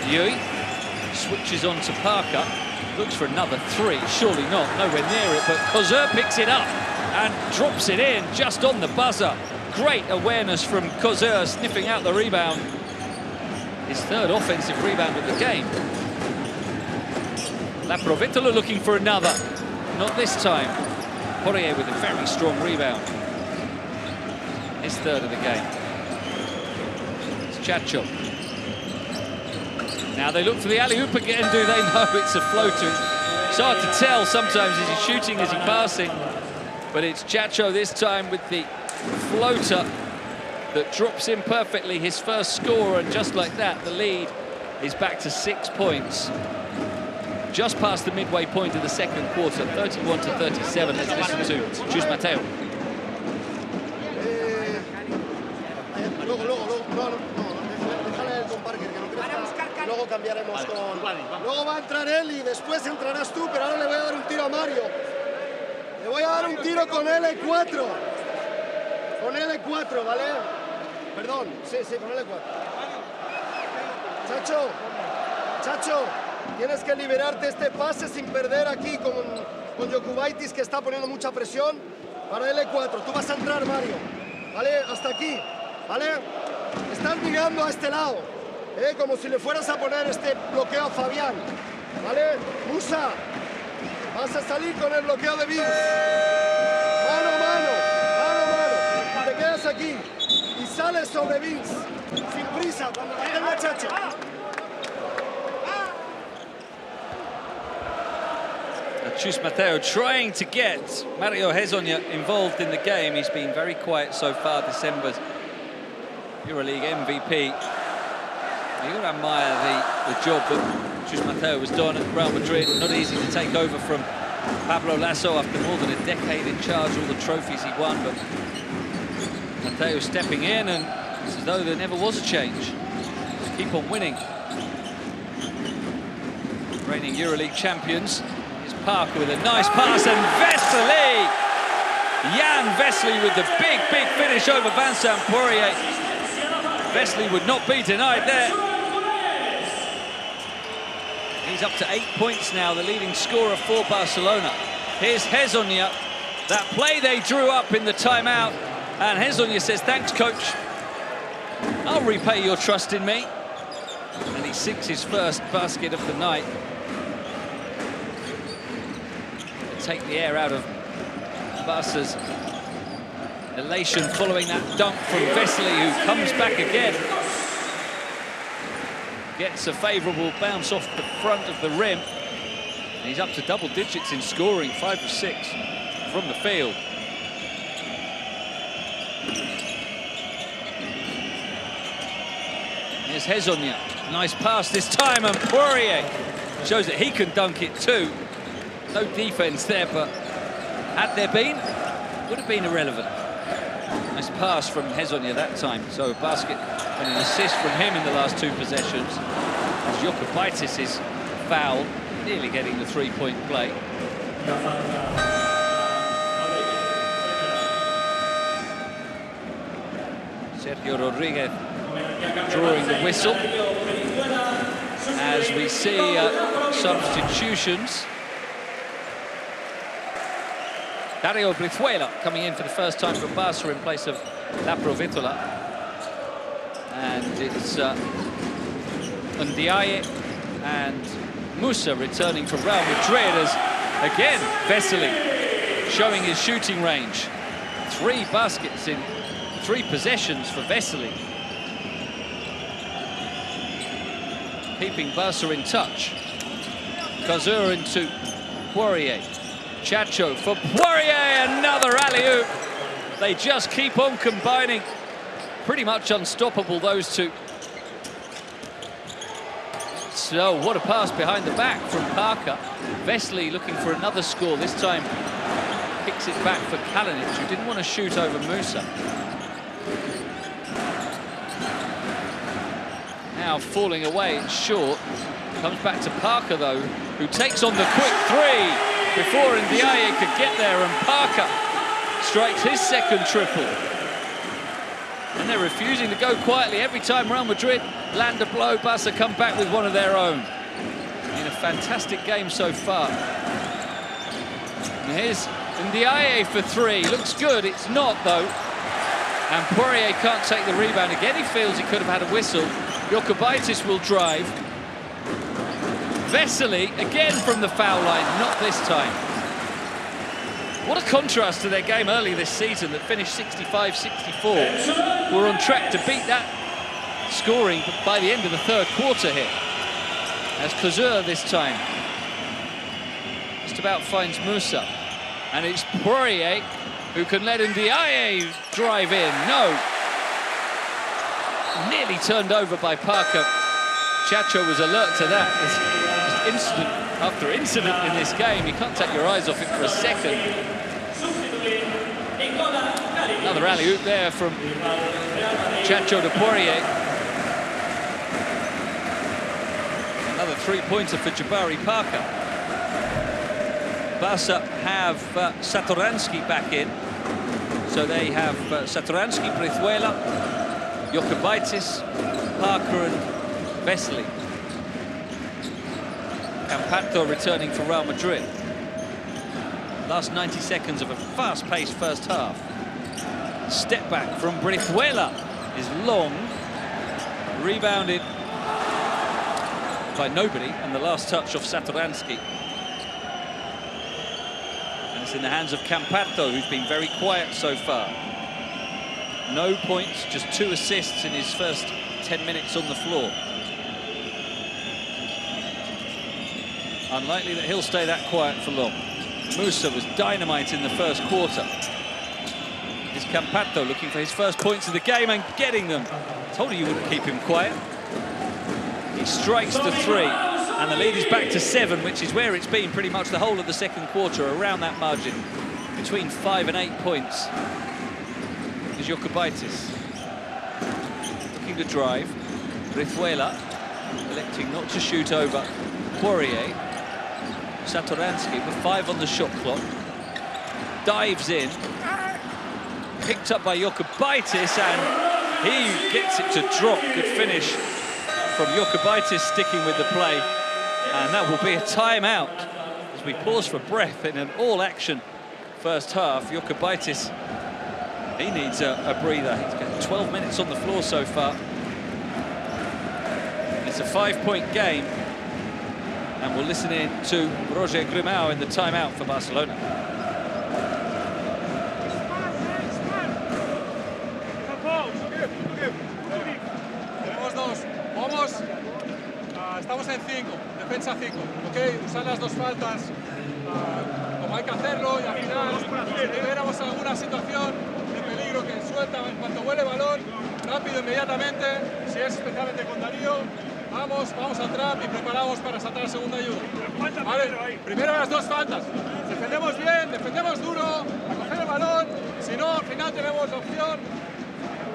Llull switches on to Parker. Looks for another 3. Surely not. Nowhere near it. But Coseur picks it up and drops it in just on the buzzer. Great awareness from Coseur, sniffing out the rebound. His 3rd offensive rebound of the game. Laprovitola looking for another. Not this time. Poirier with a very strong rebound. His 3rd of the game. It's Chacho. Now they look for the alley-oop again. Do they know it's a floater? It's hard to tell sometimes. Is he shooting? Is he passing? But it's Chacho this time with the floater that drops in perfectly. His first score, and just like that, the lead is back to 6 points. Just past the midway point of the second quarter, 31-37. Let's listen to Chus Mateo. Luego cambiaremos con... Luego va a entrar él y después entrarás tú, pero ahora le voy a dar un tiro a Mario. Le voy a dar un tiro con L4. Con L4, ¿vale? Perdón, sí, con L4. Chacho, tienes que liberarte este pase sin perder aquí con Jokubaitis, que está poniendo mucha presión. Para L4, tú vas a entrar, Mario. ¿Vale? Hasta aquí, ¿vale? Estás mirando a este lado, como si le fueras a poner este bloqueo a Fabián, ¿vale? Musa, vas a salir con el bloqueo de Vince. Mano. Te quedas aquí y sales sobre Vince, sin prisa, cuando la tenga Chacho. Chus Mateo trying to get Mario Hezonja involved in the game. He's been very quiet so far, December's EuroLeague MVP. You got to admire the job that Chus Mateo was done at Real Madrid. Not easy to take over from Pablo Lasso after more than a decade in charge, all the trophies he won. But Mateo stepping in, and it's as though there never was a change. Just keep on winning. Reigning EuroLeague champions. Parker with a nice pass, and Vesely! Jan Vesely with the big finish over Vincent Poirier. Vesely would not be denied there. He's up to 8 points now, the leading scorer for Barcelona. Here's Hezonja. That play they drew up in the timeout, and Hezonja says, thanks, coach. I'll repay your trust in me. And he sinks his first basket of the night. Take the air out of Barca's elation following that dunk from Vesely, who comes back again. Gets a favourable bounce off the front of the rim. And he's up to double digits in scoring, 5 of 6 from the field. Here's Hezonja. Nice pass this time, and Poirier shows that he can dunk it too. No defence there, but had there been, would have been irrelevant. Nice pass from Hezonja that time. So a basket and an assist from him in the last 2 possessions. As Jokubaitis' foul, nearly getting the 3-point play. Sergio Rodriguez drawing the whistle. As we see substitutions. Dario Brizuela coming in for the first time from Barca in place of La Provitola. And it's Ndiaye and Musa returning from Real Madrid as, again, Vesely showing his shooting range. 3 baskets in 3 possessions for Vesely. Keeping Barca in touch. Cazur into Poirier. Chacho for Poirier, another alley-oop. They just keep on combining. Pretty much unstoppable, those two. So, what a pass behind the back from Parker. Vesely looking for another score. This time, picks it back for Kalinic, who didn't want to shoot over Musa. Now falling away, it's short. Comes back to Parker, though, who takes on the quick 3 before Ndiaye could get there, and Parker strikes his second triple. And they're refusing to go quietly. Every time Real Madrid land a blow, Barca come back with one of their own. In a fantastic game so far. And here's Ndiaye for 3. Looks good, it's not, though. And Poirier can't take the rebound again. He feels he could have had a whistle. Jokubaitis will drive. Vesely again from the foul line, not this time. What a contrast to their game early this season that finished 65-64. We're on track to beat that scoring by the end of the 3rd quarter here. As Cazur this time just about finds Musa. And it's Poirier who can let Ndiaye drive in. No. Nearly turned over by Parker. Chacho was alert to that. Just incident after incident in this game. You can't take your eyes off it for a second. Another alley-oop there from Chacho to Poirier. Another 3-pointer for Jabari Parker. Barca have Satoransky back in. So they have Satoransky, Brizuela, Jokubaitis, Parker and Vesely. Campazzo returning for Real Madrid. Last 90 seconds of a fast-paced first half. Step back from Brizuela is long. Rebounded by nobody, and the last touch off Satoransky. And it's in the hands of Campazzo, who's been very quiet so far. No points, just 2 assists in his first 10 minutes on the floor. Unlikely that he'll stay that quiet for long. Musa was dynamite in the first quarter. Is Campazzo looking for his first points of the game and getting them. Told you wouldn't keep him quiet. He strikes the 3, and the lead is back to 7, which is where it's been pretty much the whole of the second quarter, around that margin, between 5 and 8 points. Is Jokubaitis looking to drive. Brizuela electing not to shoot over Poirier. Satoransky with 5 on the shot clock. Dives in. Picked up by Jokubaitis, and he gets it to drop. Good finish from Jokubaitis, sticking with the play. And that will be a timeout as we pause for breath in an all-action first half. Jokubaitis, he needs a breather. He's got 12 minutes on the floor so far. It's a 5-point game. And we'll listen in to Roger Grimau in the timeout for Barcelona. Tenemos 2. Vamos. Estamos en 5. Defensa 5. ¿Ok? Usar las 2 faltas como hay que hacerlo, y al final, si tuviéramos alguna situación de peligro que suelta en cuanto huele balón, rápido, inmediatamente, si es especialmente con Darío, Vamos al trap y preparados para saltar la segunda ayuda. Vale, primero las dos faltas. Defendemos bien, defendemos duro, a coger el balón. Si no, al final tenemos la opción,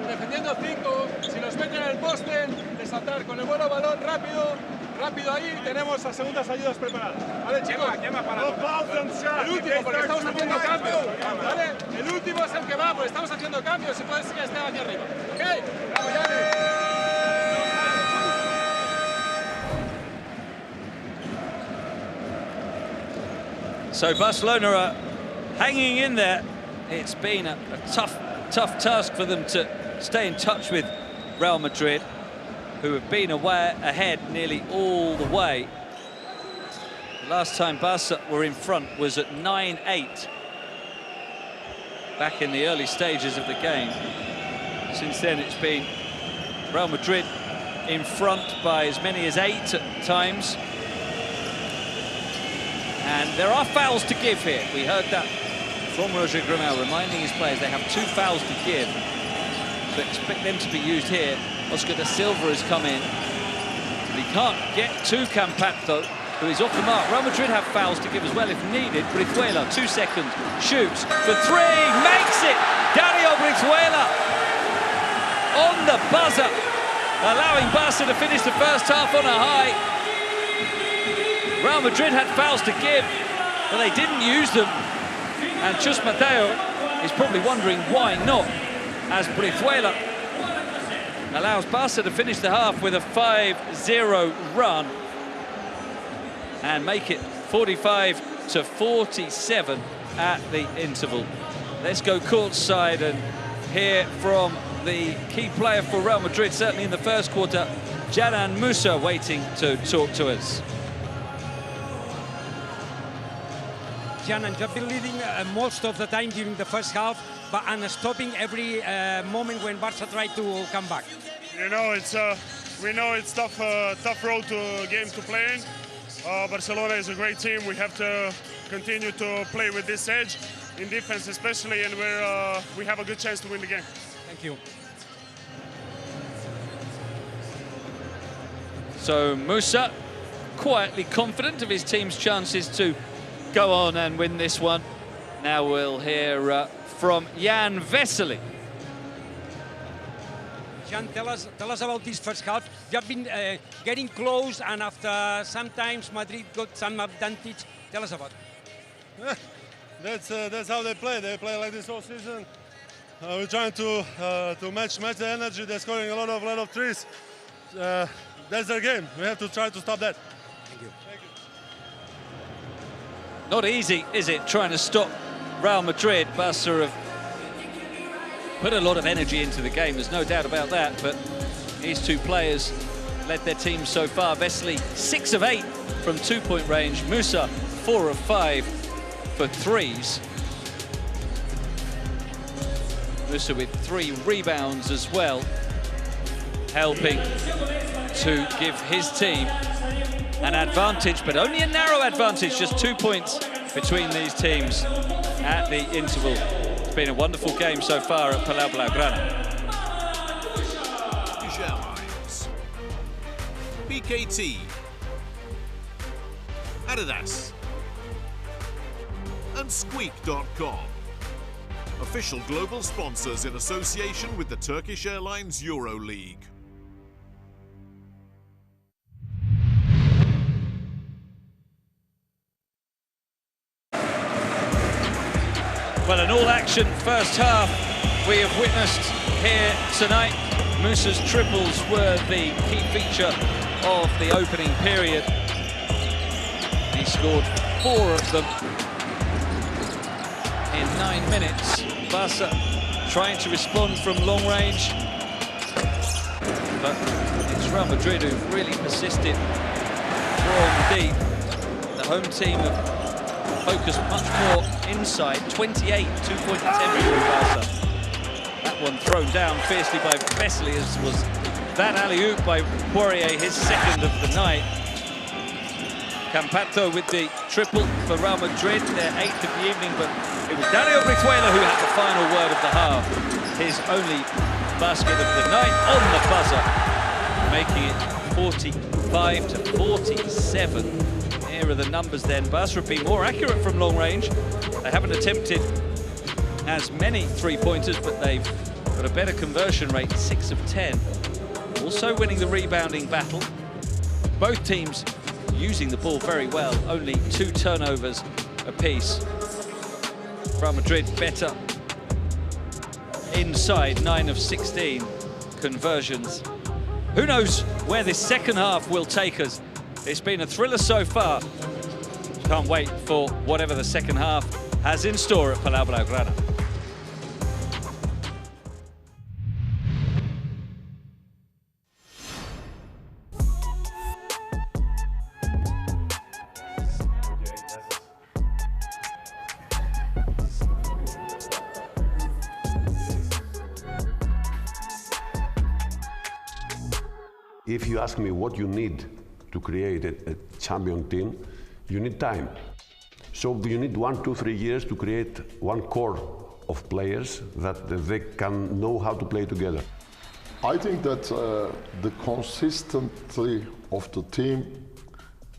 defendiendo 5, si nos meten en el poste, de saltar con el buen balón rápido ahí, tenemos las segundas ayudas preparadas. Vale, chicos, el último, porque estamos haciendo cambios. Vale, el último es el que va, porque estamos haciendo cambios, si puede ser que esté aquí arriba. ¿Ok? Vamos, Yanni. So Barcelona are hanging in there. It's been a tough task for them to stay in touch with Real Madrid, who have been ahead nearly all the way. The last time Barca were in front was at 9-8, back in the early stages of the game. Since then, it's been Real Madrid in front by as many as 8 at times. And there are fouls to give here. We heard that from Roger Grimau, reminding his players they have 2 fouls to give. So expect them to be used here. Oscar da Silva has come in. But he can't get to Campazzo, who is off the mark. Real Madrid have fouls to give as well if needed. Brizuela, 2 seconds, shoots for 3, makes it! Dario Brizuela on the buzzer, allowing Barca to finish the first half on a high. Real Madrid had fouls to give, but they didn't use them. And Chus Mateo is probably wondering why not, as Brizuela allows Barca to finish the half with a 5-0 run and make it 45-47 at the interval. Let's go courtside and hear from the key player for Real Madrid, certainly in the first quarter, Janan Musa, waiting to talk to us. Janan, you've been leading most of the time during the first half, but stopping every moment when Barca tried to come back. You know, we know it's tough road to game to play in. Barcelona is a great team. We have to continue to play with this edge in defense, especially, and we have a good chance to win the game. Thank you. So Musa, quietly confident of his team's chances to go on and win this one. Now we'll hear from Jan Vesely. Jan, tell us about this first half. You have been getting close, and after sometimes Madrid got some advantage. Tell us about it. That's how they play. They play like this all season. We're trying to match the energy. They're scoring a lot of threes. That's their game. We have to try to stop that. Thank you. Not easy, is it, trying to stop Real Madrid? Barca have put a lot of energy into the game, there's no doubt about that, but these 2 players led their team so far. Vesely, 6 of 8 from 2-point range. Musa, 4 of 5 for 3s. Musa with 3 rebounds as well, helping to give his team an advantage, but only a narrow advantage, just 2 points between these teams at the interval. It's been a wonderful game so far at Palau Blaugrana. Airlines, BKT, Adidas, and Squeak.com. Official global sponsors in association with the Turkish Airlines EuroLeague. Well, an all-action first half we have witnessed here tonight. Musa's triples were the key feature of the opening period. He scored 4 of them in 9 minutes. Barca trying to respond from long range, but it's Real Madrid who've really persisted from deep. The home team have focused much more inside. 28 2-point attempts from Barca. That one thrown down fiercely by Vesely, as was that alley-oop by Poirier, his 2nd of the night. Campazzo with the triple for Real Madrid, their 8th of the evening, but it was Dario Brizuela who had the final word of the half. His only basket of the night on the buzzer, making it 45 to 47. Here are the numbers then. Barca have been more accurate from long range. They haven't attempted as many three-pointers, but they've got a better conversion rate, 6 of 10. Also winning the rebounding battle. Both teams using the ball very well, only 2 turnovers apiece. Real Madrid better inside, 9 of 16 conversions. Who knows where this second half will take us? It's been a thriller so far. Can't wait for whatever the second half has in store at Palau Blaugrana. If you ask me what you need to create a champion team, you need time. So you need 1, 2, 3 years to create one core of players that they can know how to play together. I think that the consistency of the team,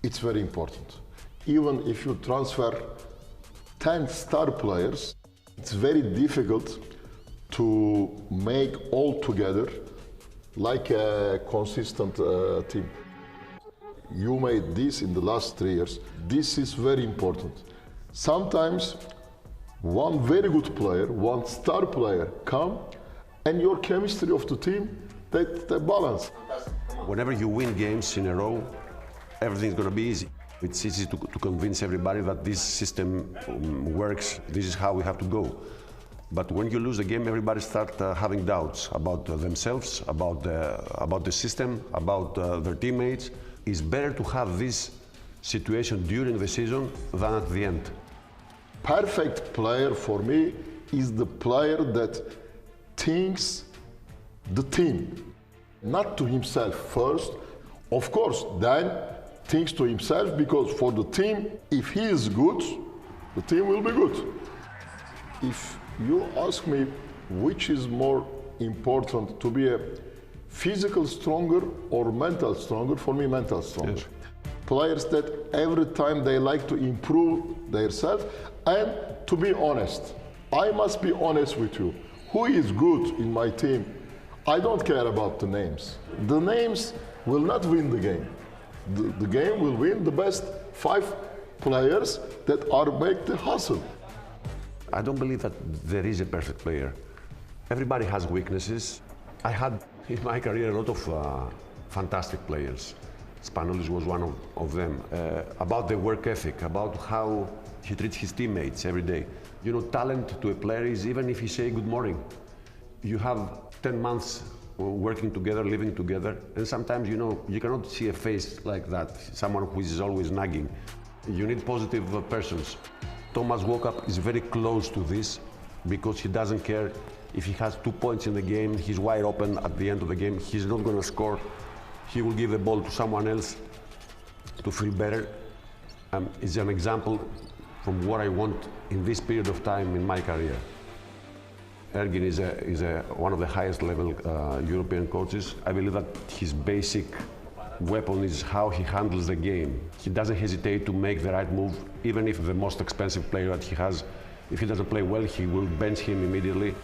it's very important. Even if you transfer 10 star players, it's very difficult to make all together like a consistent team. You made this in the last 3 years. This is very important. Sometimes one very good player, one star player come, and your chemistry of the team, they balance. Whenever you win games in a row, everything's going to be easy. It's easy to convince everybody that this system works, this is how we have to go. But when you lose the game, everybody starts having doubts about themselves, about the system, about their teammates. It's better to have this situation during the season than at the end. Perfect player for me is the player that thinks the team, not to himself first. Of course, then thinks to himself, because for the team, if he is good, the team will be good. If you ask me which is more important, to be a physical stronger or mental stronger, for me mental stronger. Yes. Players that every time they like to improve themselves, and to be honest, I must be honest with you. Who is good in my team? I don't care about the names. The names will not win the game. The game will win the best 5 players that are make the hustle. I don't believe that there is a perfect player. Everybody has weaknesses. I had in my career a lot of fantastic players. Spanolis was one of them. About the work ethic, about how he treats his teammates every day. You know, talent to a player is even if he say good morning. You have 10 months working together, living together, and sometimes, you know, you cannot see a face like that, someone who is always nagging. You need positive persons. Thomas Walkup is very close to this because he doesn't care if he has 2 points in the game, he's wide open at the end of the game, he's not going to score. He will give the ball to someone else to feel better. It's an example from what I want in this period of time in my career. Ergin is one of the highest level European coaches. I believe that his basic weapon is how he handles the game. He doesn't hesitate to make the right move, even if the most expensive player that he has, if he doesn't play well, he will bench him immediately.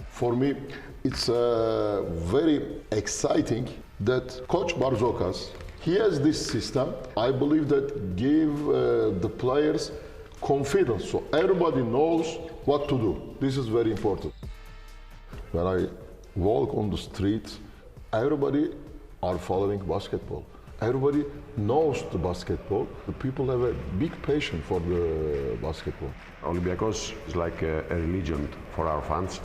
For me, it's very exciting that Coach Barzokas, he has this system, I believe, that give the players confidence, so everybody knows what to do. This is very important. When I walk on the street, everybody are following basketball. Everybody knows the basketball. The people have a big passion for the basketball. Olympiacos is like a religion for our fans,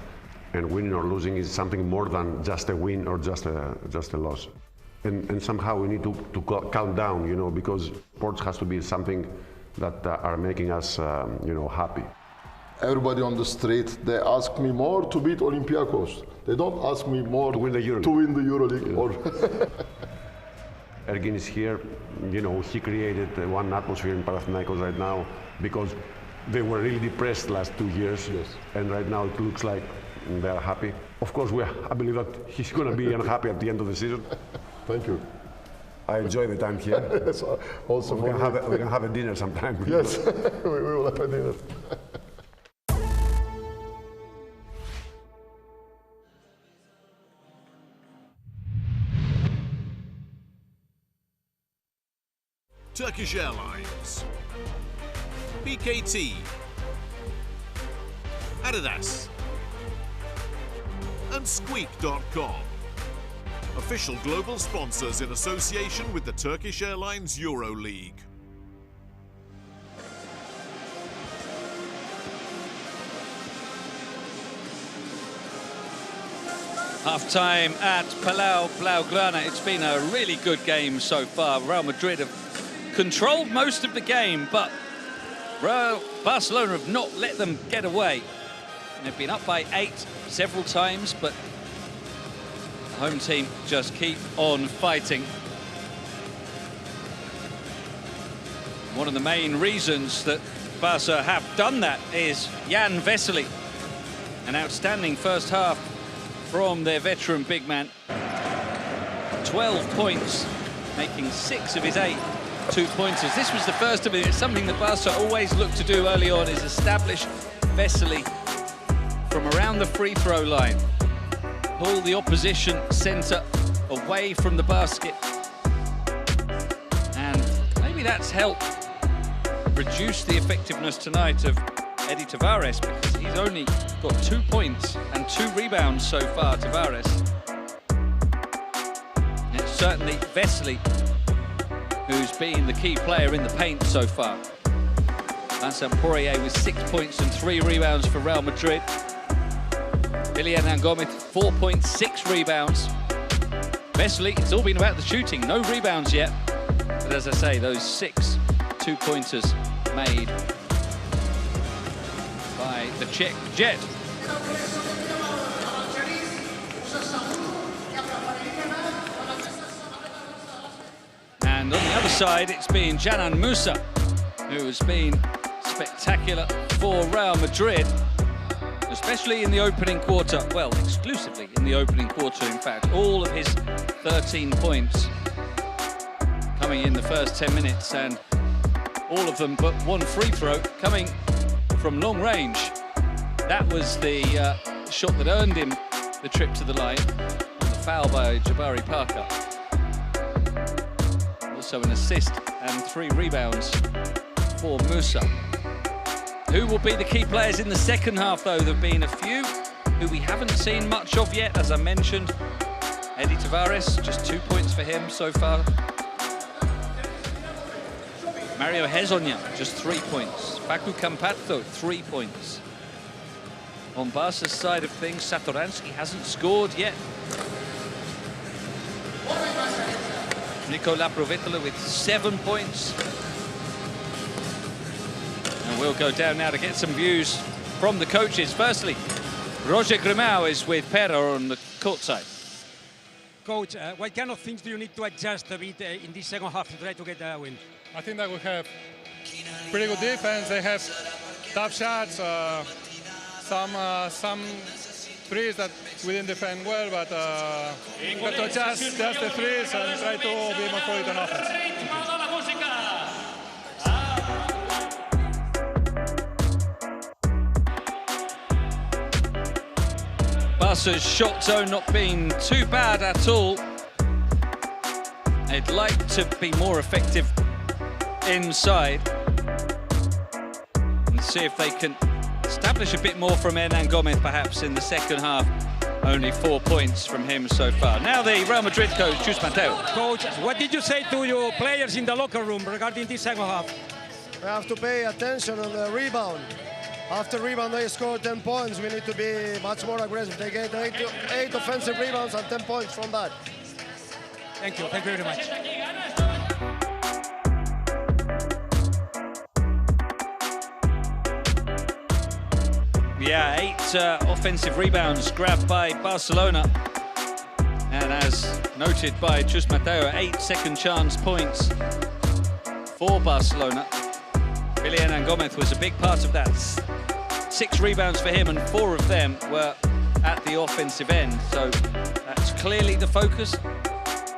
and winning or losing is something more than just a win or just a loss. And somehow we need to calm down, you know, because sports has to be something that are making us, you know, happy. Everybody on the street, they ask me more to beat Olympiacos. They don't ask me more to win the EuroLeague. To win the EuroLeague. Yeah. Or Ergin is here, you know, he created one atmosphere in Panathinaikos right now because they were really depressed last 2 years. Yes. And right now it looks like they're happy. Of course, I believe that he's going to be unhappy at the end of the season. Thank you. I enjoy the time here. Yes, also we can have a dinner sometime. Yes, we will have a dinner. Turkish Airlines, BKT, Adidas, and Squeak.com. Official global sponsors in association with the Turkish Airlines EuroLeague. Half-time at Palau Blaugrana. It's been a really good game so far. Real Madrid have controlled most of the game, but Barcelona have not let them get away. They've been up by 8 several times, but the home team just keep on fighting. One of the main reasons that Barca have done that is Jan Vesely. An outstanding first half from their veteran big man. 12 points, making 6 of his 8 2-pointers. This was the first of it. It's something that Barca always look to do early on, is establish Vesely from around the free throw line. Pull the opposition centre away from the basket. And maybe that's helped reduce the effectiveness tonight of Eddie Tavares, because he's only got 2 points and 2 rebounds so far, Tavares. And it's certainly Vesely who's been the key player in the paint so far. Vincent Poirier with 6 points and 3 rebounds for Real Madrid. Kylian Gomez, 4.6 rebounds. Vesely, it's all been about the shooting, no rebounds yet. But as I say, those 6 2-pointers made by the Czech Jet. And on the other side, it's been Canan Musa, who has been spectacular for Real Madrid, especially in the opening quarter. Well, exclusively in the opening quarter, in fact. All of his 13 points coming in the first 10 minutes, and all of them but 1 free throw coming from long range. That was the shot that earned him the trip to the line, on the foul by Jabari Parker. Also an assist and 3 rebounds for Musa. Who will be the key players in the second half, though? There have been a few who we haven't seen much of yet. As I mentioned, Eddie Tavares, just 2 points for him so far. Mario Hezonja, just 3 points. Facu Campazzo, 3 points. On Barca's side of things, Satoransky hasn't scored yet. Nikola Mirotić with 7 points. And we'll go down now to get some views from the coaches. Firstly, Roger Grimau is with Pera on the court side. Coach, what kind of things do you need to adjust a bit in this second half to try to get a win? I think that we have pretty good defense. They have tough shots, some threes that we didn't defend well, but we got to adjust the threes and try to be more fluid on offense. Barca's shot zone not being too bad at all. They'd like to be more effective inside and see if they can establish a bit more from Hernan Gomez perhaps in the second half. Only 4 points from him so far. Now the Real Madrid coach, Chus Mateo. Coach, what did you say to your players in the locker room regarding this second half? We have to pay attention on the rebound. After rebound, they score 10 points. We need to be much more aggressive. They get 8 offensive rebounds and 10 points from that. Thank you very much. Yeah, 8 offensive rebounds grabbed by Barcelona. And as noted by Chus Mateo, 8 second chance points for Barcelona. Kylian Gomez was a big part of that. 6 rebounds for him, and 4 of them were at the offensive end. So that's clearly the focus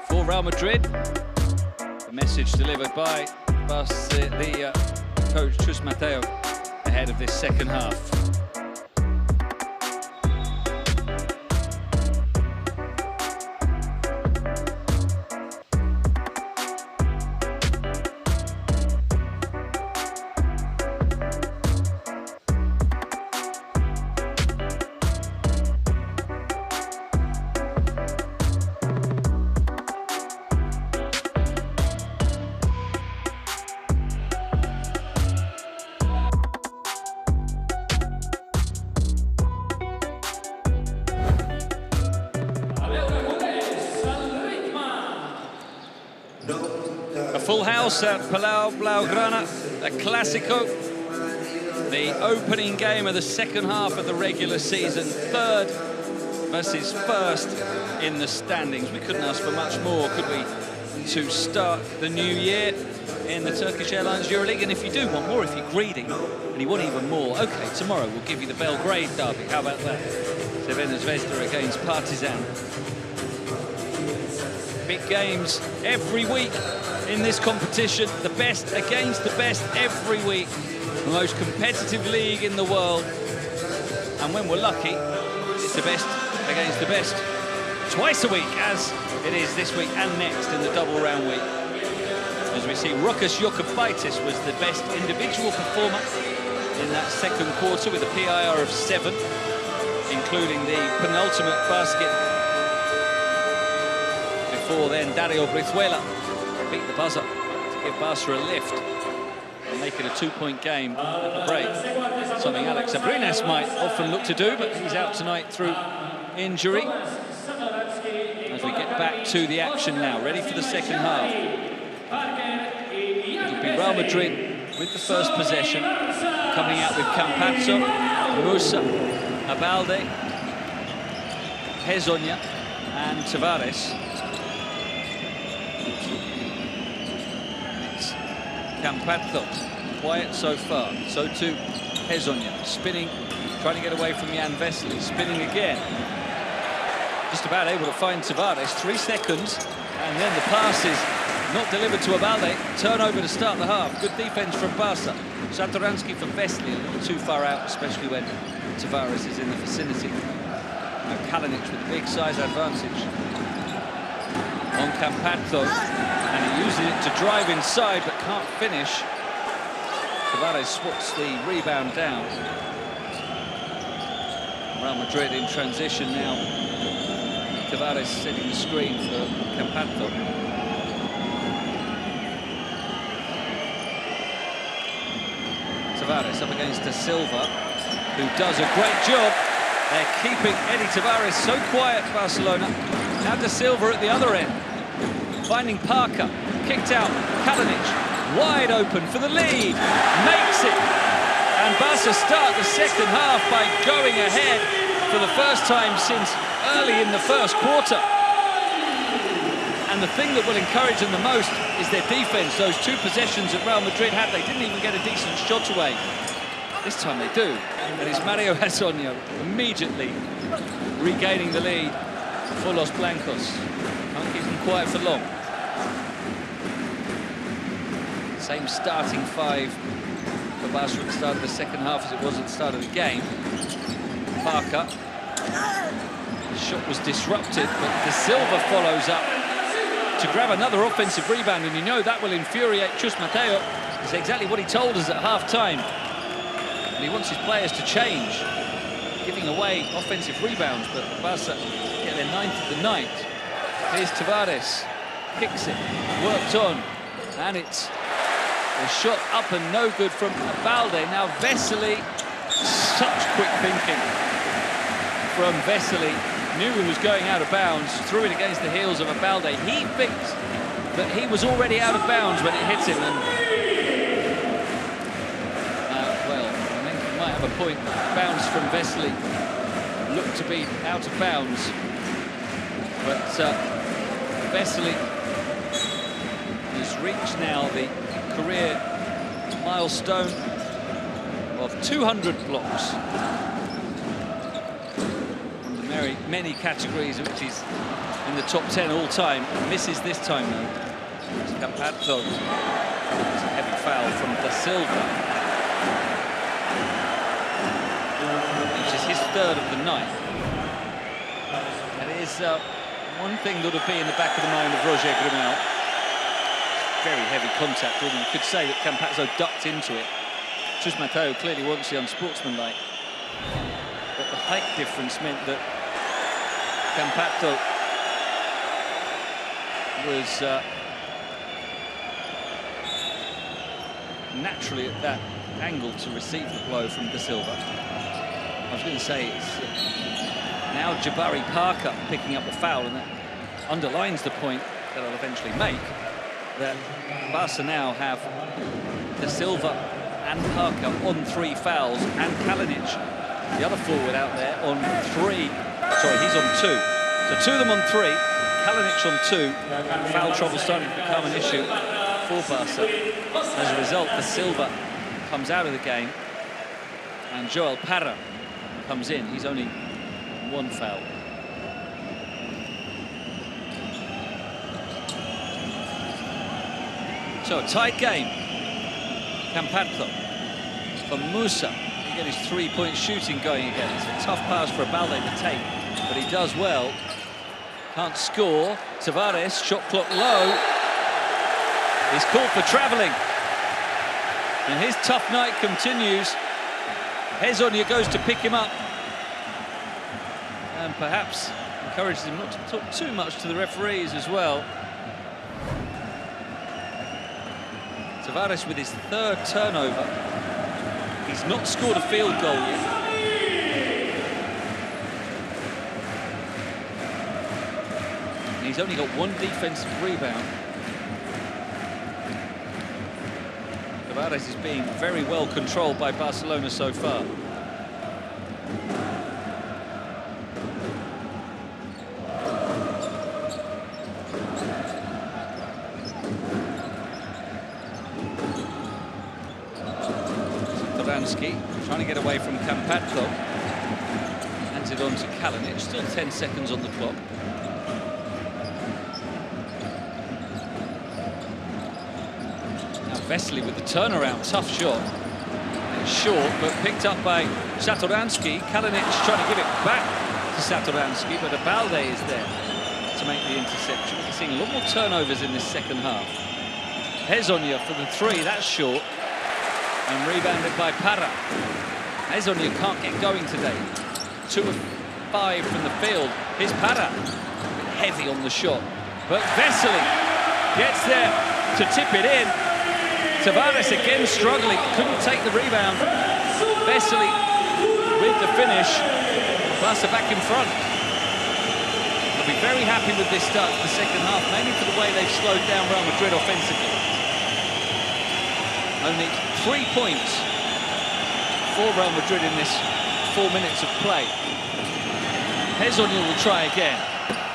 for Real Madrid. Message delivered by the coach Chus Mateo ahead of this second half. A full house at Palau Blaugrana, a Clásico, the opening game of the second half of the regular season, third versus first in the standings. We couldn't ask for much more, could we, to start the new year in the Turkish Airlines EuroLeague? And if you do want more, if you're greedy and you want even more, okay, tomorrow we'll give you the Belgrade derby. How about that? Crvena Zvezda against Partizan. Big games every week in this competition. The best against the best every week. The most competitive league in the world. And when we're lucky, it's the best against the best twice a week, as it is this week and next in the double round week. As we see, Rokas Jokubaitis was the best individual performer in that second quarter with a PIR of 7, including the penultimate basket. Before then, Dario Brizuela beat the buzzer to give Barca a lift and make it a 2-point game at the break. Something Alex Abrines might often look to do, but he's out tonight through injury. As we get back to the action now, ready for the second half. It'll be Real Madrid with the first possession, coming out with Campazzo, Musa, Abalde, Hezonja and Tavares. Campazzo, quiet so far, so too Hezonja, spinning, trying to get away from Jan Vesely, spinning again. Just about able to find Tavares, 3 seconds, and then the pass is not delivered to Abalde. Turnover to start the half, good defense from Barca. Satoransky for Vesely, a little too far out, especially when Tavares is in the vicinity. Now Kalinic with a big size advantage on Campazzo. And he uses it to drive inside, but can't finish. Tavares swats the rebound down. Real Madrid in transition now. Tavares setting the screen for Campazzo. Tavares up against Da Silva, who does a great job. They're keeping Eddie Tavares so quiet, Barcelona. Now Da Silva at the other end. Finding Parker, kicked out, Kalinic, wide open for the lead, makes it. And Barca start the second half by going ahead for the first time since early in the first quarter. And the thing that will encourage them the most is their defense. Those 2 possessions that Real Madrid had, they didn't even get a decent shot away. This time they do. And it's Mario Hezonja immediately regaining the lead for Los Blancos. Can't keep them quiet for long. Same starting 5 for Barca at the start of the second half as it was at the start of the game. Parker. The shot was disrupted, but Da Silva follows up to grab another offensive rebound, and you know that will infuriate Chus Mateo. It's exactly what he told us at half-time. And he wants his players to change, giving away offensive rebounds, but Barca get their 9th of the night. Here's Tavares, kicks it, worked on, and it's a shot up and no good from Abalde. Now Vesely, such quick thinking from Vesely. Knew he was going out of bounds, threw it against the heels of Abalde. He thinks that he was already out of bounds when it hit him. And, well, I think he might have a point. Bounce from Vesely looked to be out of bounds. But Vesely has reached now the career milestone of 200 blocks. One of the many categories which is in the top 10 all time. Misses this time though. Campazzo. It's a heavy foul from Da Silva, which is his third of the night. That is one thing that would be in the back of the mind of Roger Grimau. Very heavy contact, really. You could say that Campazzo ducked into it. Chus Mateo clearly wants the unsportsmanlike. But the height difference meant that Campazzo was naturally at that angle to receive the blow from Da Silva. I was going to say it's now Jabari Parker picking up the foul, and that underlines the point that I'll eventually make, that Barca now have Da Silva and Parker on 3 fouls, and Kalinic, the other forward out there, on 3. Sorry, he's on 2. So 2 of them on 3, Kalinic on 2. Foul trouble starting to become an issue for Barca. As a result, Da Silva comes out of the game, and Joel Parra comes in. He's only 1 foul. So a tight game. Campazzo for Musa. He get his 3-point shooting going again. It's a tough pass for Balde to take, but he does well. Can't score. Tavares, shot clock low. He's called for travelling. And his tough night continues. Hezonja goes to pick him up, and perhaps encourages him not to talk too much to the referees as well. Tavares with his 3rd turnover. He's not scored a field goal yet. And he's only got 1 defensive rebound. Tavares is being very well controlled by Barcelona so far. Trying to get away from Campazzo. Hands it on to Kalinic. Still 10 seconds on the clock. Now Vesely with the turnaround. Tough shot. It's short, but picked up by Satoransky. Kalinic trying to give it back to Satoransky, but Balde is there to make the interception. We're seeing a lot more turnovers in this second half. Hezonja for the 3. That's short. And rebounded by Parra. Hezonja can't get going today. 2 of 5 from the field. Here's Parra. Heavy on the shot. But Vesely gets there to tip it in. Tavares again struggling. Couldn't take the rebound. Vesely with the finish. Barca back in front. They'll be very happy with this start to the second half, mainly for the way they've slowed down Real Madrid offensively. Only 3 points for Real Madrid in this 4 minutes of play. Hezonja will try again.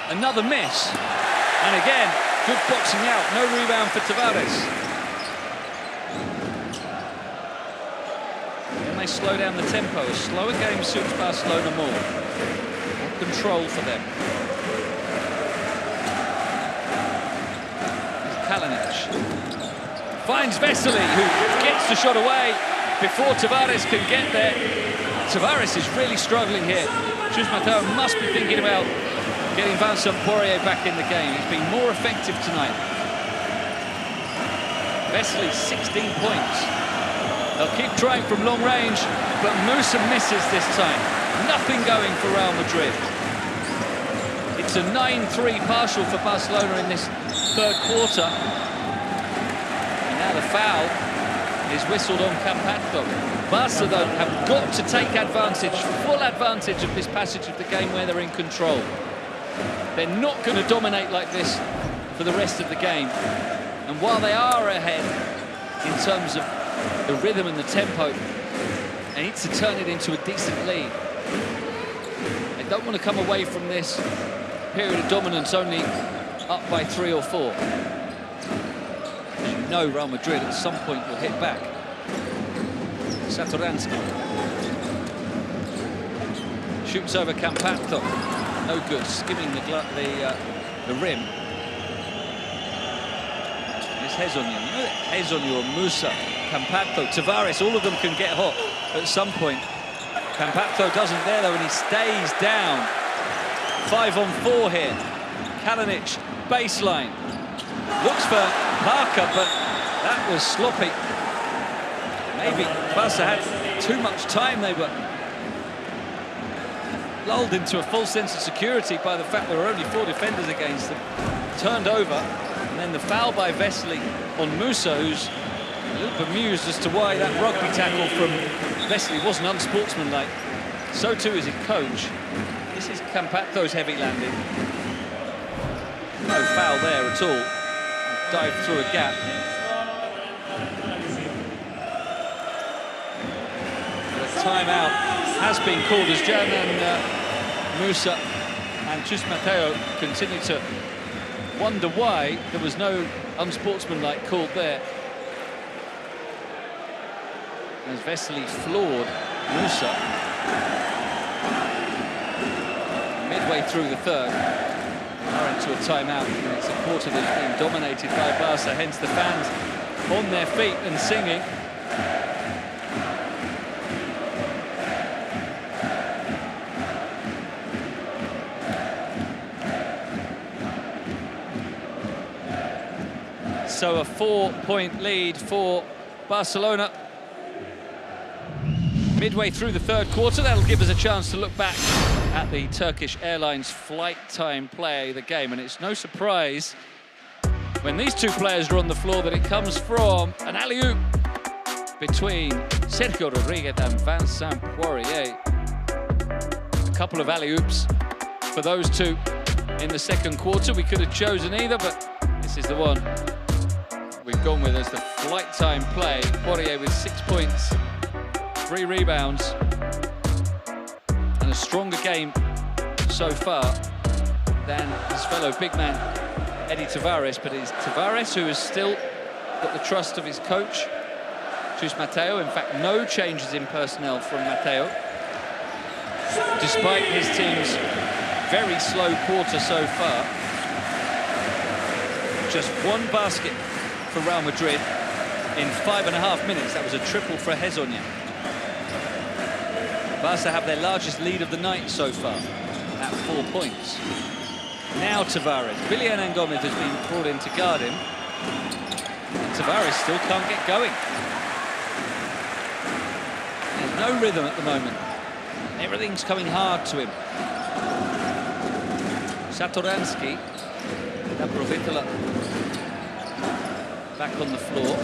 Another miss. And again, good boxing out. No rebound for Tavares. And they slow down the tempo. A slower game suits Barcelona more. More control for them. Kalinic finds Vesely, who gets the shot away before Tavares can get there. Tavares is really struggling here. Chus Mateo must be thinking about getting Vincent Poirier back in the game. He's been more effective tonight. Vesely, 16 points. They'll keep trying from long range, but Musa misses this time. Nothing going for Real Madrid. It's a 9-3 partial for Barcelona in this 3rd quarter. Now the foul is whistled on Campazzo. Barca, though, have got to take advantage, full advantage of this passage of the game where they're in control. They're not going to dominate like this for the rest of the game. And while they are ahead in terms of the rhythm and the tempo, they need to turn it into a decent lead. They don't want to come away from this period of dominance only up by 3 or 4. You know Real Madrid at some point will hit back. Satoransky shoots over Campazzo. No good, skimming the rim. Hezonja. You know that Hezonja or Musa, Campazzo, Tavares, all of them can get hot at some point. Campazzo doesn't there though, and he stays down. 5-on-4 here. Kalinic, baseline. Looks for Parker, but that was sloppy. Maybe Barca had too much time. They were lulled into a false sense of security by the fact there were only 4 defenders against them. Turned over, and then the foul by Vesely on Musa, who's a little bemused as to why that rugby tackle from Vesely wasn't unsportsmanlike. So too is his coach. This is Campazzo's heavy landing. No foul there at all. Dived through a gap. The timeout has been called as Jan and Musa and Chus Mateo continue to wonder why there was no unsportsmanlike called there. As Vesely floored Musa midway through the third. Are into a timeout, and it's a quarter that's being dominated by Barca, hence the fans on their feet and singing. So a 4-point lead for Barcelona. Midway through the third quarter, that'll give us a chance to look back at the Turkish Airlines flight time play of the game. And it's no surprise when these two players are on the floor that it comes from an alley-oop between Sergio Rodriguez and Vincent Poirier. A couple of alley-oops for those two in the second quarter. We could have chosen either, but this is the one we've gone with as the flight time play. Poirier with 6 points, 3 rebounds, and a stronger game so far than his fellow big man, Eddie Tavares. But it's Tavares who has still got the trust of his coach, Chus Mateo. In fact, no changes in personnel from Mateo, despite his team's very slow quarter so far. Just 1 basket for Real Madrid in 5.5 minutes. That was a triple for Hezonja. Barca have their largest lead of the night so far at 4 points. Now Tavares. Billian Gomez has been brought in to guard him. And Tavares still can't get going. There's no rhythm at the moment. Everything's coming hard to him. Satoransky. Dabrovitola back on the floor.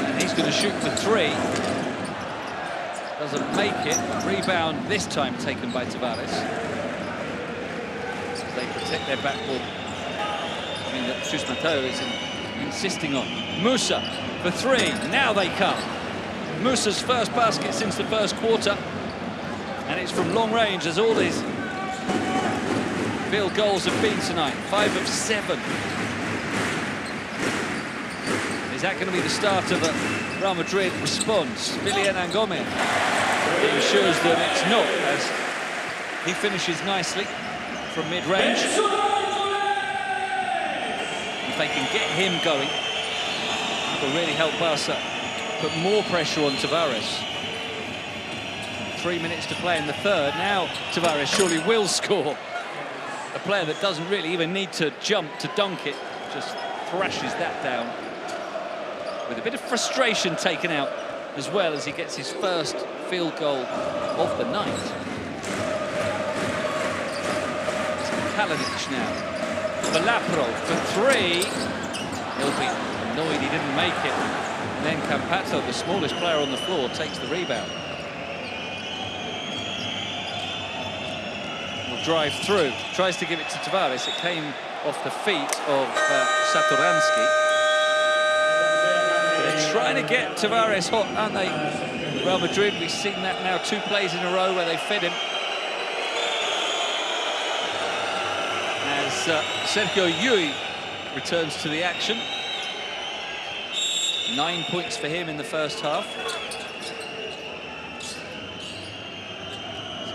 And he's going to shoot for 3. Doesn't make it. Rebound this time taken by Tavares. They protect their backboard. I mean, that Chus Mateo is insisting on. Musa for 3. Now they come. Musa's first basket since the first quarter. And it's from long range, as all his field goals have been tonight. 5 of 7. Is that going to be the start of a Real Madrid response? Billian Gomez ensures that it's not, as he finishes nicely from mid-range. If they can get him going, it will really help Barca put more pressure on Tavares. 3 minutes to play in the third. Now Tavares surely will score. A player that doesn't really even need to jump to dunk it, just thrashes that down. With a bit of frustration taken out as well as he gets his first field goal of the night. It's Kalinic now. Balapro for 3. He'll be annoyed he didn't make it. And then Campazzo, the smallest player on the floor, takes the rebound. Will drive through, tries to give it to Tavares. It came off the feet of Satoransky. They're trying to get Tavares hot, aren't they? Real Madrid, we've seen that now 2 plays in a row where they fed him. As Sergio Llull returns to the action. 9 points for him in the first half.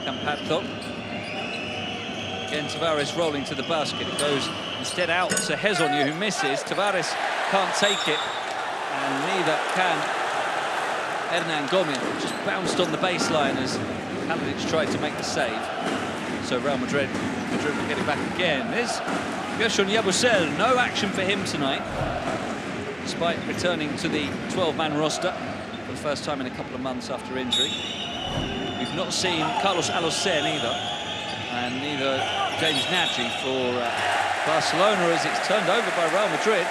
Campazzo. Again, Tavares rolling to the basket. It goes instead out to Hezonja, who misses. Tavares can't take it, and neither can Hernan Gomez. Just bounced on the baseline as Mirotić tried to make the save. So Real Madrid will get it back again. There's Sergio Llull. No action for him tonight, despite returning to the 12-man roster for the first time in a couple of months after injury. We've not seen Carlos Alocen either, and neither James Nagy for Barcelona, as it's turned over by Real Madrid.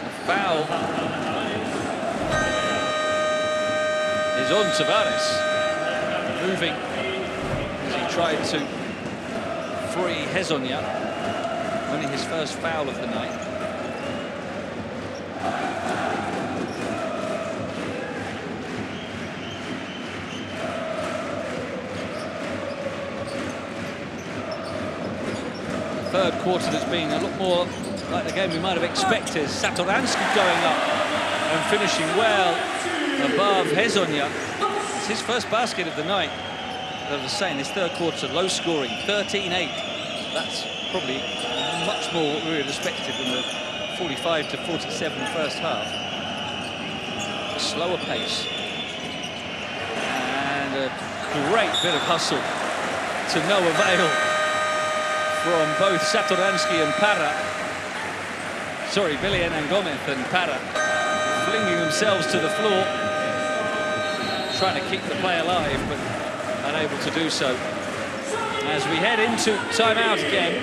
The foul is on Tavares, moving as he tried to free Hezonja. Only his first foul of the night. Third quarter that's been a lot more like the game we might have expected. Satoransky going up and finishing well above Hezonja. It's his first basket of the night. As I was saying, this third quarter, low scoring, 13-8. That's probably much more what we would have expected than the 45 to 47 first half. A slower pace. And a great bit of hustle to no avail from both Satoransky and Parra. Sorry, Billy and Gomez and Parra flinging themselves to the floor, trying to keep the play alive, but unable to do so. As we head into timeout again,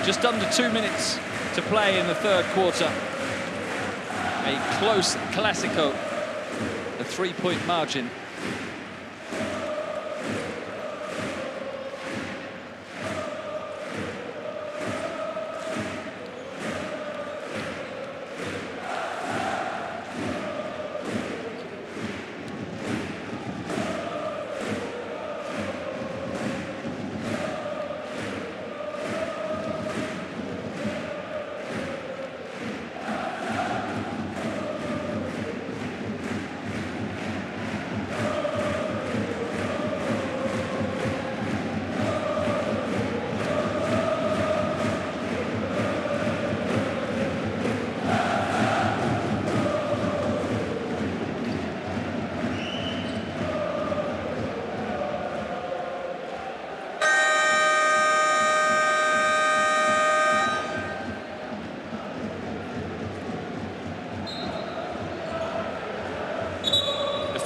just under 2 minutes to play in the third quarter. A close Clásico, a 3-point margin.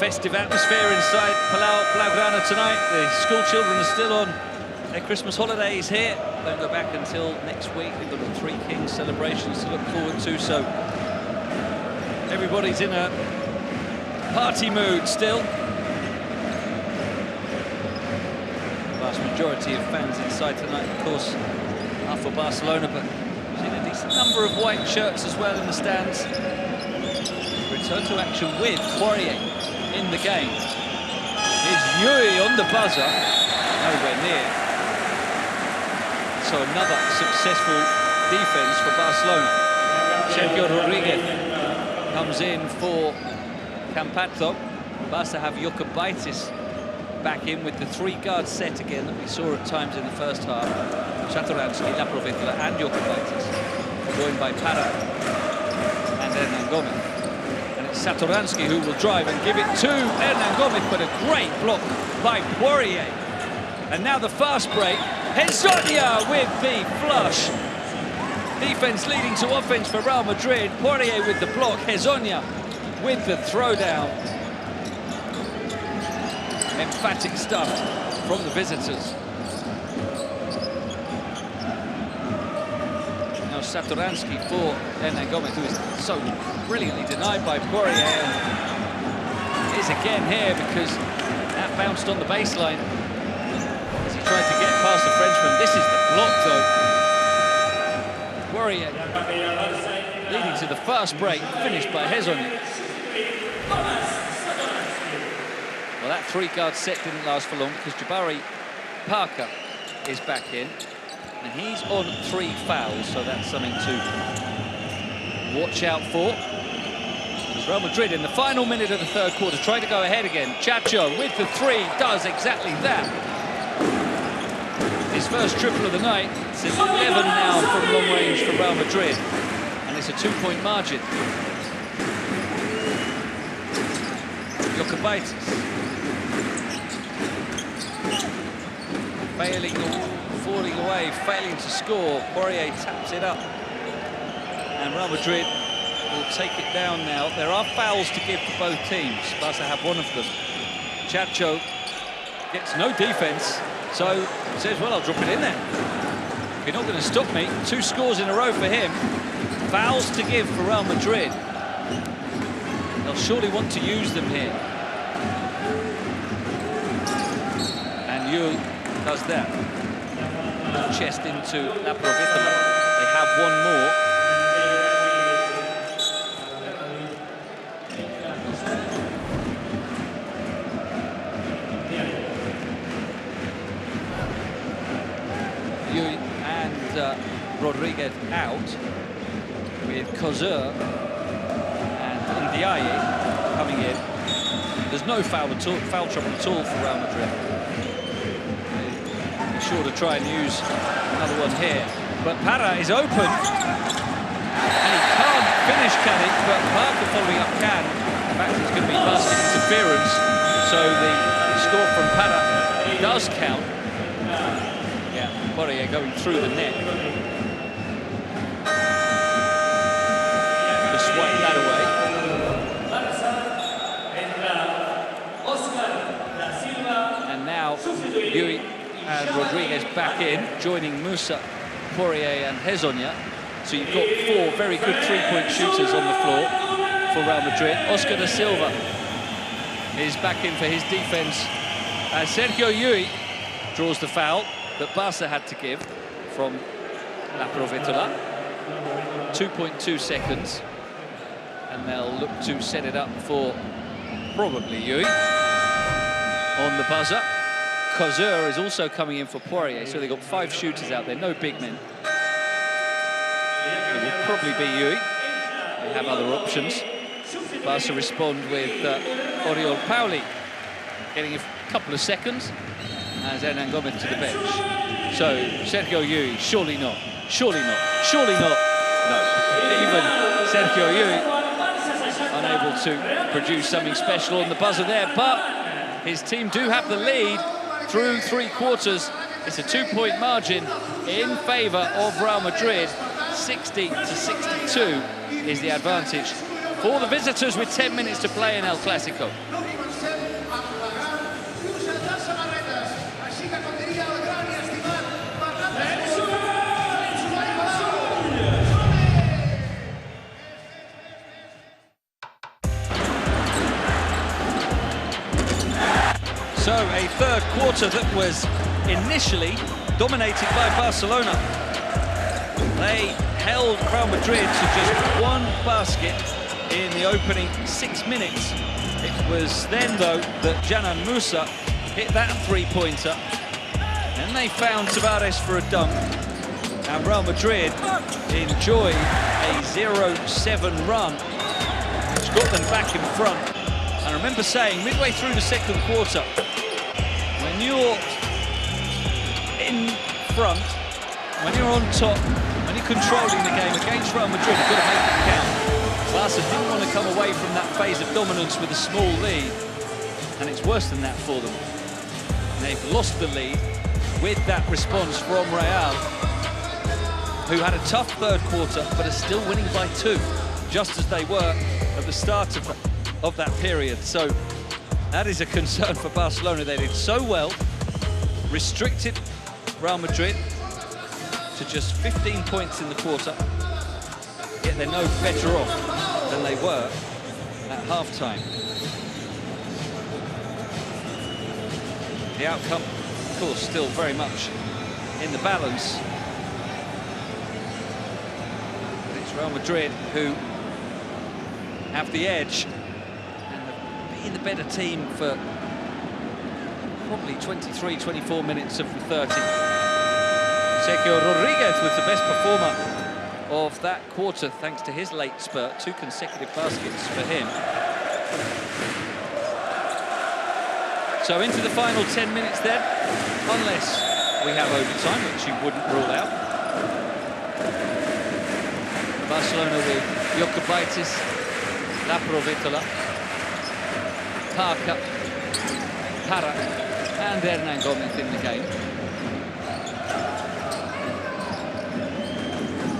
Festive atmosphere inside Palau Blaugrana tonight. The school children are still on their Christmas holidays here. Don't go back until next week. They've got the Three Kings celebrations to look forward to, so everybody's in a party mood still. The vast majority of fans inside tonight, of course, are for Barcelona, but we've seen a decent number of white shirts as well in the stands. Return to action with Poirier in the game. Is Llull on the buzzer? Nowhere near. So another successful defense for Barcelona. Sergio Rodriguez comes in for Campazzo. Barca have Jokubaitis back in with the three-guard set again that we saw at times in the first half. Satoransky, Laprovitla and Jokubaitis, joined by Parra and Hernan Gomez. Satoransky who will drive and give it to Hernan Gomez, but a great block by Poirier. And now the fast break. Hezonja with the flush. Defense leading to offense for Real Madrid. Poirier with the block. Hezonja with the throwdown. Emphatic stuff from the visitors. Now Satoransky for Hernan Gomez, who is so brilliantly denied by Poirier, and is again here because that bounced on the baseline as he tried to get past the Frenchman. This is the block though. Poirier leading to the fast break, finished by Hezonja. Well, that three-guard set didn't last for long because Jabari Parker is back in, and he's on 3 fouls, so that's something to watch out for. As Real Madrid in the final minute of the third quarter trying to go ahead again. Chacho with the three does exactly that. His first triple of the night. It's 11 now from long range for Real Madrid, and it's a 2-point margin. Jokubaitis falling away, failing to score. Poirier taps it up, and Real Madrid will take it down now. There are fouls to give to both teams. Barca have one of them. Chacho gets no defense, so says, well, I'll drop it in there. If you're not going to stop me, 2 scores in a row for him. Fouls to give for Real Madrid. They'll surely want to use them here. And Llull does that. Chest into La Provitola. They have one more. Llull and Rodriguez out, with Cosur and Ndiaye coming in. There's no foul trouble at all for Real Madrid. They're sure to try and use another one here. But Parra is open, and he can't finish, can he? But Barca following up can. In fact, it's going to be basket interference, so the score from Parra does count. Yeah, Poirier going through the net. Just swipe that away. And now Llull and Rodriguez back in, joining Musa, Poirier and Hezonja. So you've got 4 very good 3-point shooters on the floor for Real Madrid. Oscar da Silva is back in for his defense. Sergio Llull draws the foul that Barca had to give from La Provitola. 2.2 seconds. And they'll look to set it up for probably Llull on the buzzer. Cosur is also coming in for Poirier, so they've got 5 shooters out there, no big men. It will probably be Llull. They have other options. Barca respond with Oriol Pauli getting a couple of seconds, as Hernan Gomez to the bench. So Sergio Llull, surely not, surely not, surely not. No, even Sergio Llull unable to produce something special on the buzzer there, but his team do have the lead through 3 quarters. It's a 2-point margin in favour of Real Madrid. 60-62 is the advantage for the visitors with 10 minutes to play in El Clásico. So a third quarter that was initially dominated by Barcelona. They held Real Madrid to just 1 basket in the opening 6 minutes. It was then, though, that Canan Musa hit that 3-pointer. Then they found Tavares for a dunk. And Real Madrid enjoyed a 0-7 run, which got them back in front. I remember saying midway through the second quarter, when you're in front, when you're on top, when you're controlling the game against Real Madrid, you've got to make it count. Barca didn't want to come away from that phase of dominance with a small lead, and it's worse than that for them. And they've lost the lead with that response from Real, who had a tough third quarter, but are still winning by 2, just as they were at the start of that period. So that is a concern for Barcelona. They did so well, restricted Real Madrid to just 15 points in the quarter, yet they're no better off than they were at half-time. The outcome, of course, still very much in the balance. But it's Real Madrid who have the edge and have been the better team for probably 23, 24 minutes of the 30. Sergio Rodriguez was the best performer of that quarter, thanks to his late spurt. 2 consecutive baskets for him. So into the final 10 minutes then, unless we have overtime, which you wouldn't rule out. Barcelona with Jokubaitis, Laprovitola, Parker, Parra, and Hernan Gomez in the game.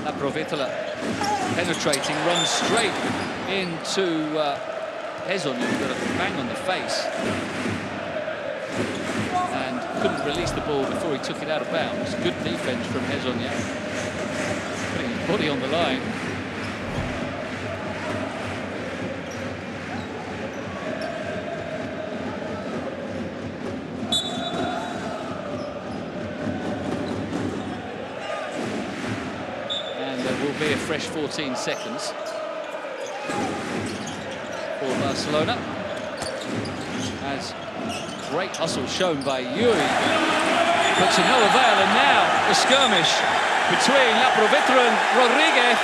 Laprovitola penetrating, runs straight into Hezon, who got a bang on the face. And couldn't release the ball before he took it out of bounds. Good defense from Hezonja, putting his body on the line. And there will be a fresh 14 seconds for Barcelona, as great hustle shown by Llull, but to no avail. And now the skirmish between Laprovitola and Rodriguez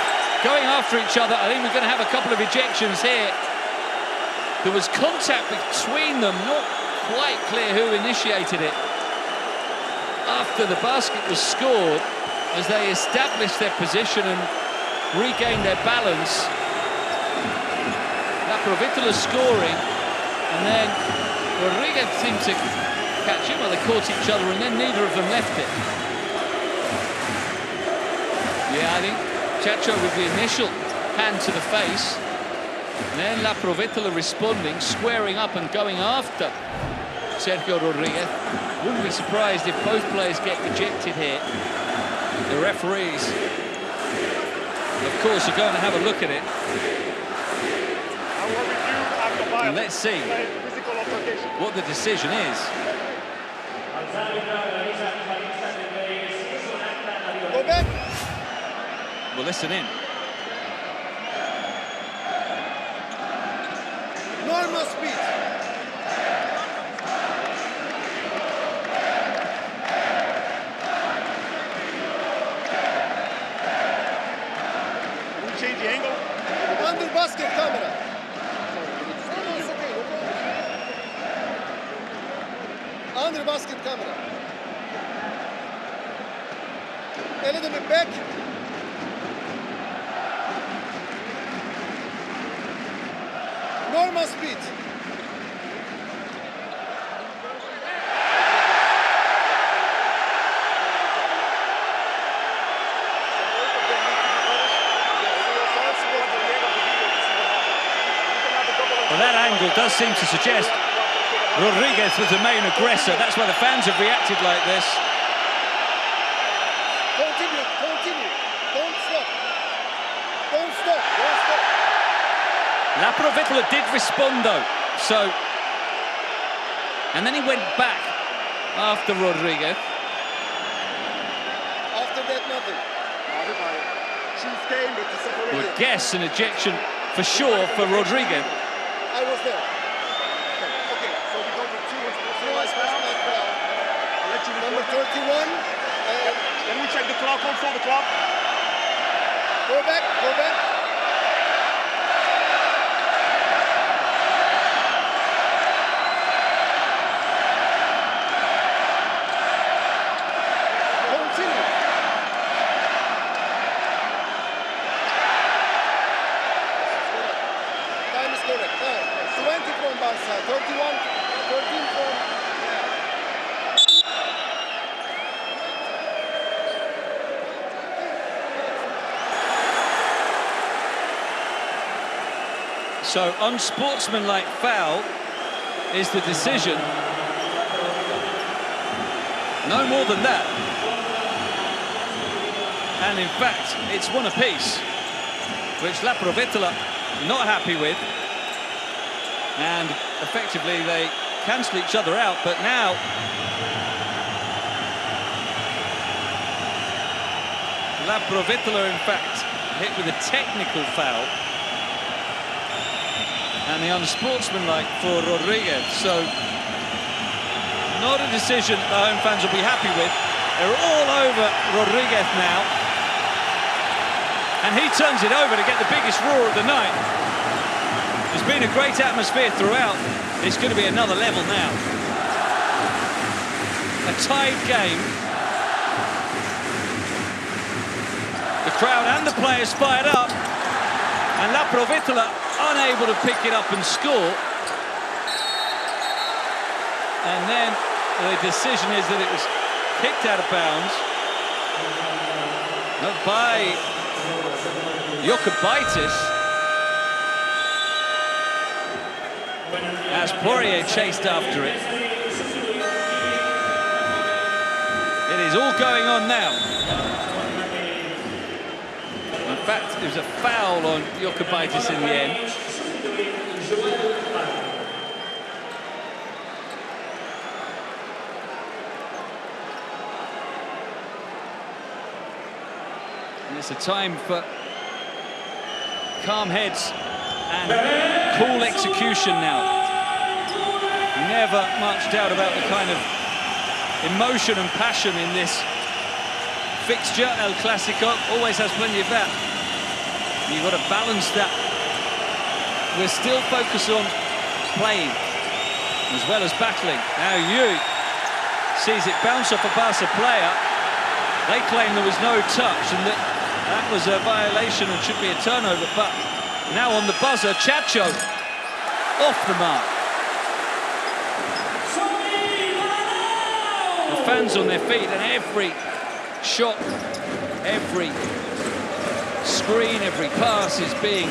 going after each other. I think we're going to have a couple of ejections here. There was contact between them, not quite clear who initiated it. After the basket was scored, as they established their position and regained their balance, Laprovitola scoring, and then Rodriguez seemed to catch him, while they caught each other, and then neither of them left it. Yeah, I think Chacho with the initial hand to the face, and then Laprovitola responding, squaring up and going after Sergio Rodriguez. Wouldn't be surprised if both players get ejected here. The referees, of course, are going to have a look at it. And let's see what the decision is. Go back. We'll listen in. Normal speed. We'll change the angle. Under basket camera. Under basket camera. A little bit back. Normal speed. Well, that angle does seem to suggest Rodriguez was the main aggressor. That's why the fans have reacted like this. Continue, continue. Don't stop. Don't stop. Don't stop. Laprovitola did respond though, so, and then he went back after Rodriguez. After that, nothing. Would guess an ejection for sure for Rodriguez. I was there. Okay, so we go to two I'll let you number 31. Let me check the clock, control the clock. Go back, go back. Continue. Time is correct. 20 from Barca, 31, 13 from... So unsportsmanlike foul is the decision. No more than that. And in fact, it's one apiece, which Laprovitola not happy with. And effectively they cancel each other out, but now Laprovitola in fact hit with a technical foul, and the unsportsmanlike for Rodriguez. So not a decision the home fans will be happy with. They're all over Rodriguez now And he turns it over to get the biggest roar of the night. There's been a great atmosphere throughout. It's going to be another level now. A tied game. The crowd and the players fired up. And La Provitola unable to pick it up and score. And then the decision is that it was kicked out of bounds by Jokubaitis, as Poirier chased after it. It is all going on now. In fact, it was a foul on Jokubaitis in the end. And it's a time for calm heads and cool execution now. Never much doubt about the kind of emotion and passion in this fixture. El Clásico always has plenty of that. You've got to balance that. We're still focused on playing as well as battling. Now Llull sees it bounce off a Barca player. They claim there was no touch and that was a violation and should be a turnover, but now on the buzzer, Chacho off the mark. The fans on their feet, and every shot, every screen, every pass is being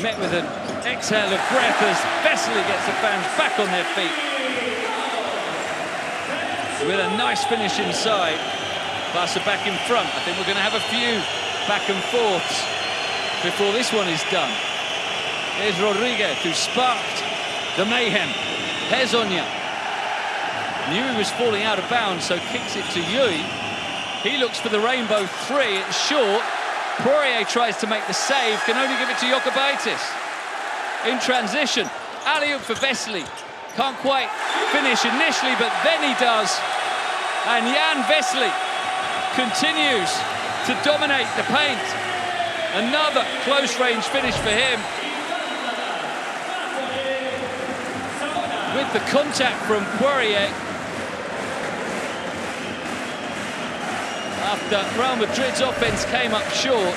met with an exhale of breath as Vesely gets the fans back on their feet. With a nice finish inside, Barca back in front. I think we're going to have a few back and forths before this one is done. Here's Rodriguez, who sparked the mayhem. Hezonja knew he was falling out of bounds, so kicks it to Llull. He looks for the rainbow three. It's short. Poirier tries to make the save, can only give it to Jokubaitis. In transition, alley-oop for Vesely. Can't quite finish initially, but then he does. And Jan Vesely continues to dominate the paint. Another close-range finish for him. With the contact from Poirier. After Real Madrid's offense came up short.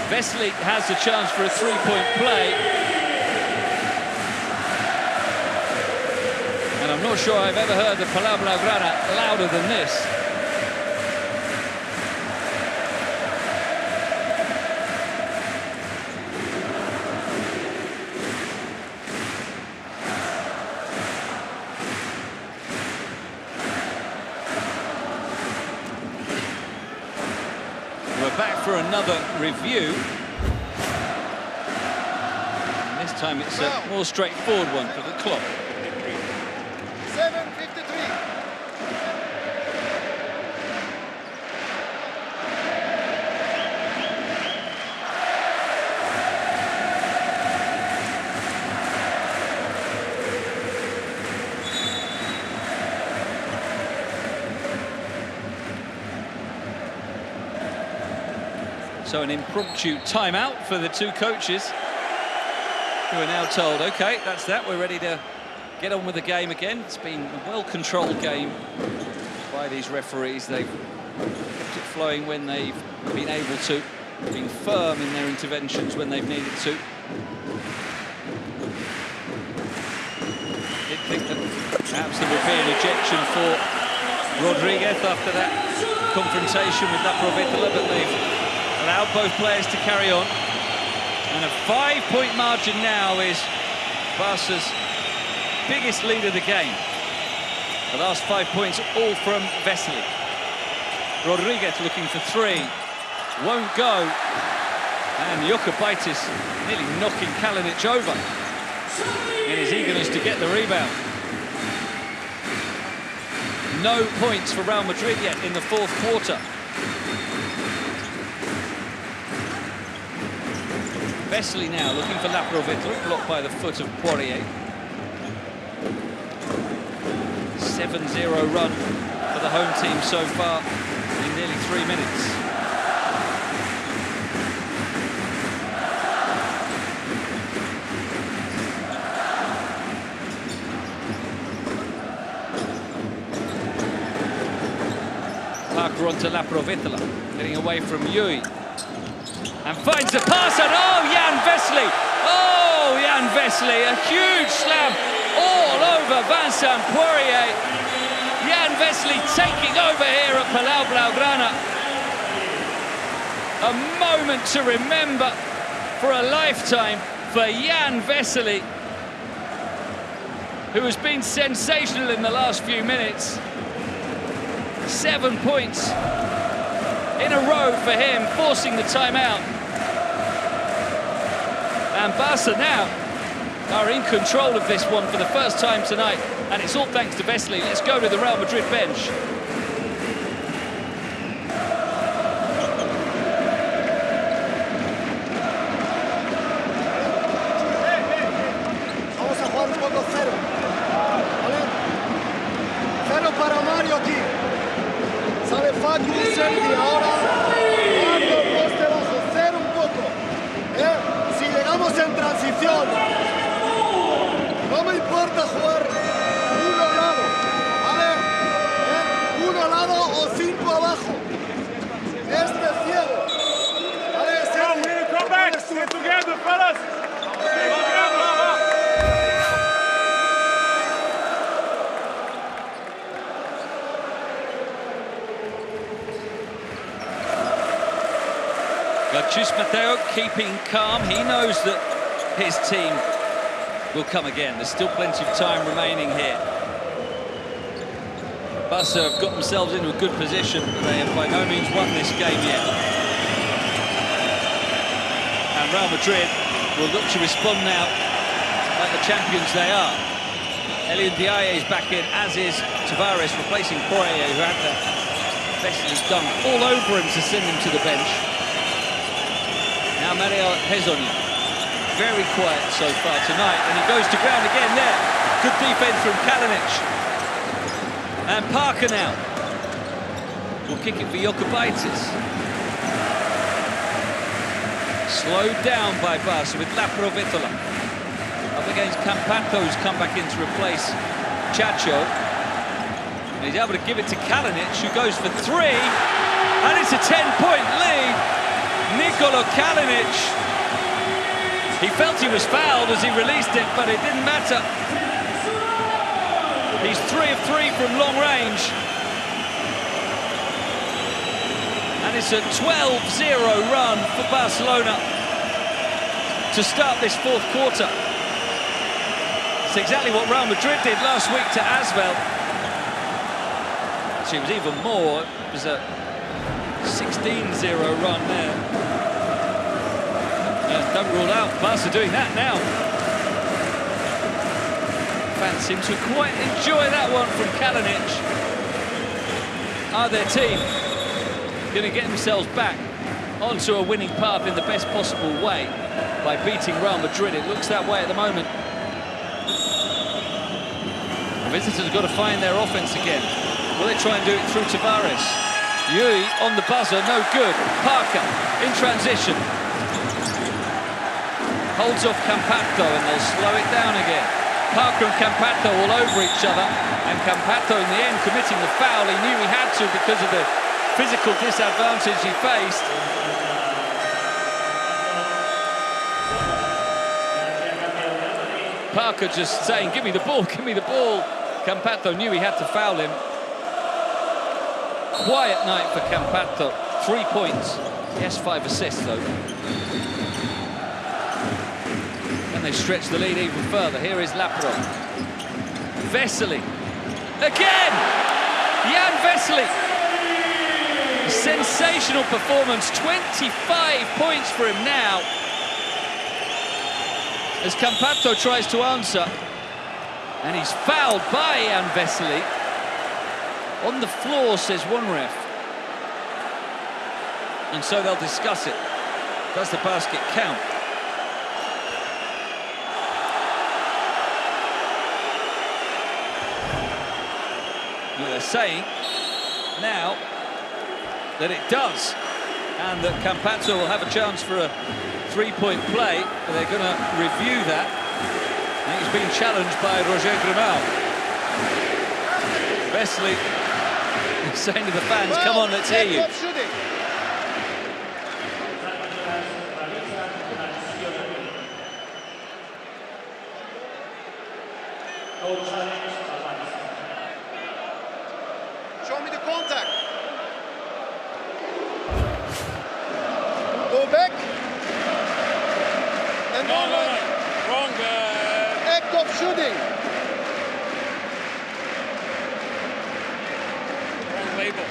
Vesely has the chance for a three-point play. And I'm not sure I've ever heard the Palau Blaugrana louder than this. We're back for another review. And this time it's a more straightforward one for the clock. 7:53. So an impromptu timeout for the two coaches, who are now told, OK, that's that, we're ready to get on with the game again. It's been a well-controlled game by these referees. They've kept it flowing when they've been able to, being firm in their interventions when they've needed to. Did think that perhaps there would be an ejection for Rodriguez after that confrontation with La Provitola, but they've allowed both players to carry on. And a 5-point margin now is Barca's biggest lead of the game. The last 5 points all from Vesely. Rodriguez looking for three. Won't go. And Jokubaitis nearly knocking Kalinic over in his eagerness to get the rebound. No points for Real Madrid yet in the fourth quarter. Vesely now looking for La Provitola, blocked by the foot of Poirier. 7-0 run for the home team so far in nearly 3 minutes. Parker onto Laprovitola, getting away from Llull. And finds the pass, and oh, Jan Vesely! Oh, Jan Vesely, a huge slam all over Vincent Poirier. Jan Vesely taking over here at Palau Blaugrana. A moment to remember for a lifetime for Jan Vesely, who has been sensational in the last few minutes. 7 points in a row for him, forcing the timeout. And Barca now are in control of this one for the first time tonight, and it's all thanks to Vesely. Let's go to the Real Madrid bench. Vamos a jugar un poco cero, ¿vale? Cero para Mario aquí. Sale Facu, Sergi, ahora Marco, poste bajo, cero un poco. Si llegamos en transición, no me importa jugar uno al lado, ¿vale? Uno al lado o 5 abajo. Este ciego. ¿Vale? Sergi, Come back, stay together, fellas. Stay together. Chus Mateo keeping calm. He knows that his team will come again. There's still plenty of time remaining here. Barca have got themselves into a good position, but they have by no means won this game yet. And Real Madrid will look to respond now like the champions they are. Elian Diaye is back in, as is Tavares, replacing Poirier, who had the Vesely's dunk all over him to send him to the bench. Now Mario Hezonja, very quiet so far tonight, and he goes to ground again there. Good defense from Kalinic. And Parker now will kick it for Jokubaitis. Slowed down by Barca with Laprovitola. Up against Campato, who's come back in to replace Chacho. And he's able to give it to Kalinic, who goes for 3. And it's a 10-point lead. Nikola Kalinic, he felt he was fouled as he released it, but it didn't matter. He's 3 of 3 from long range. And it's a 12-0 run for Barcelona to start this fourth quarter. It's exactly what Real Madrid did last week to Asvel. Actually, it was even more. It was a 16-0 run there. Don't rule out Barca doing that now. Fans seem to quite enjoy that one from Kalinic. Are their team going to get themselves back onto a winning path in the best possible way by beating Real Madrid? It looks that way at the moment. The visitors have got to find their offense again. Will they try and do it through Tavares? Llull on the buzzer, no good. Parker in transition. Holds off Campato, and they'll slow it down again. Parker and Campato all over each other, and Campato in the end committing the foul he knew he had to because of the physical disadvantage he faced. Parker just saying, give me the ball, give me the ball. Campato knew he had to foul him. Quiet night for Campato. 3 points. He has 5 assists, though. And they stretch the lead even further. Here is Lapro. Vesely. Again! Jan Vesely. A sensational performance. 25 points for him now. As Campato tries to answer. And he's fouled by Jan Vesely. On the floor, says one ref. And so they'll discuss it. Does the basket count? Well, they're saying now that it does, and that Campazzo will have a chance for a three-point play, but they're going to review that. I think he's being challenged by Roger Grimau. Vesely is saying to the fans, come on, let's hear you. Show me the contact. Go back. And No. Wrong. Act of shooting. Wrong label.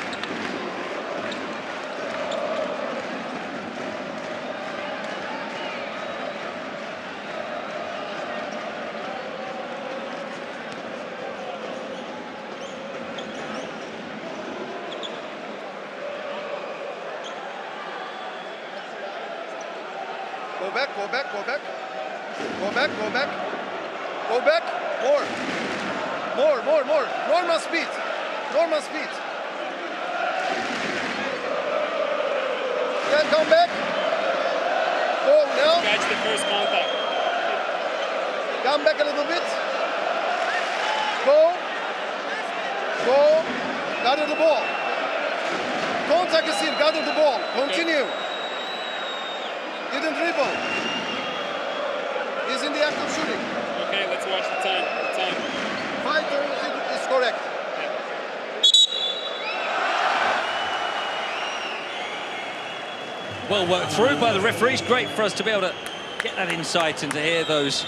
Go back. Go back. Go back. Go back. Go back. Go back. More. Normal speed. Normal speed. Then come back. Go now. Catch the first contact. Come back a little bit. Go. Gather the ball. Contact is here. Gather the ball. Continue. Didn't dribble. He's in the act of shooting. Okay, let's watch the time. Fighter is correct. Well worked through by the referees. Great for us to be able to get that insight and to hear those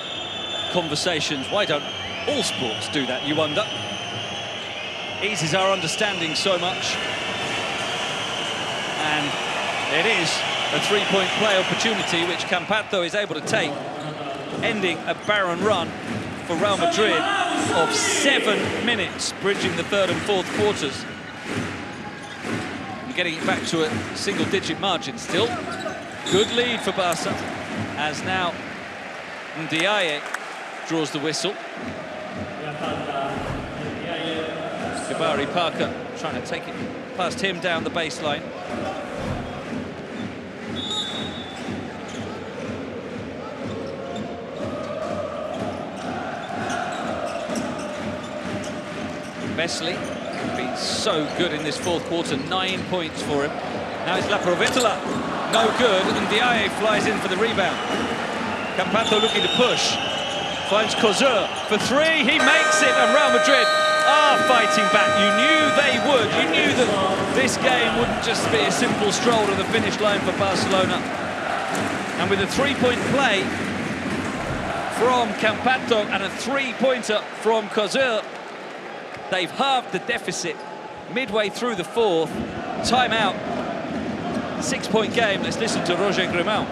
conversations. Why don't all sports do that, you wonder? Eases our understanding so much. And it is a three-point play opportunity which Campazzo is able to take, ending a barren run for Real Madrid of 7 minutes, bridging the third and fourth quarters. And getting it back to a single-digit margin still. Good lead for Barca, as now Ndiaye draws the whistle. Jabari Parker trying to take it past him down the baseline. Vesely been so good in this fourth quarter, 9 points for him. Now it's La Provetola, no good, and Ndiaye flies in for the rebound. Campazzo looking to push, finds Cosur for three, he makes it, and Real Madrid are fighting back. You knew they would, you knew that this game wouldn't just be a simple stroll to the finish line for Barcelona. And with a three-point play from Campazzo and a three-pointer from Cosur, they've halved the deficit midway through the fourth. Timeout. 6-point game. Let's listen to Roger Grimau.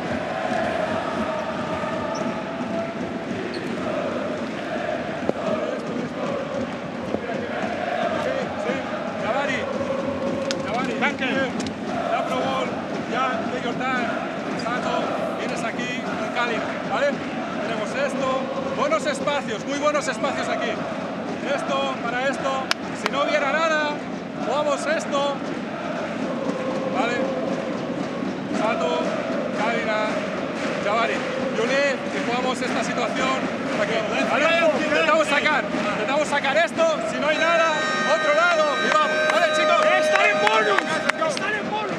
Jabari, ya probó, ya take your time. Sato, vienes aquí con calma, ¿vale? Tenemos esto, buenos espacios, muy buenos espacios aquí. Esto, para esto, si no hubiera nada, jugamos esto, ¿vale? Sato, Cadina, Jabari, Llull, que jugamos esta situación, aquí, ¿vale? Intentamos sacar esto, si no hay nada, otro lado, y vamos, ¿vale, chicos? ¡Están en bonus! ¡Están en bonus!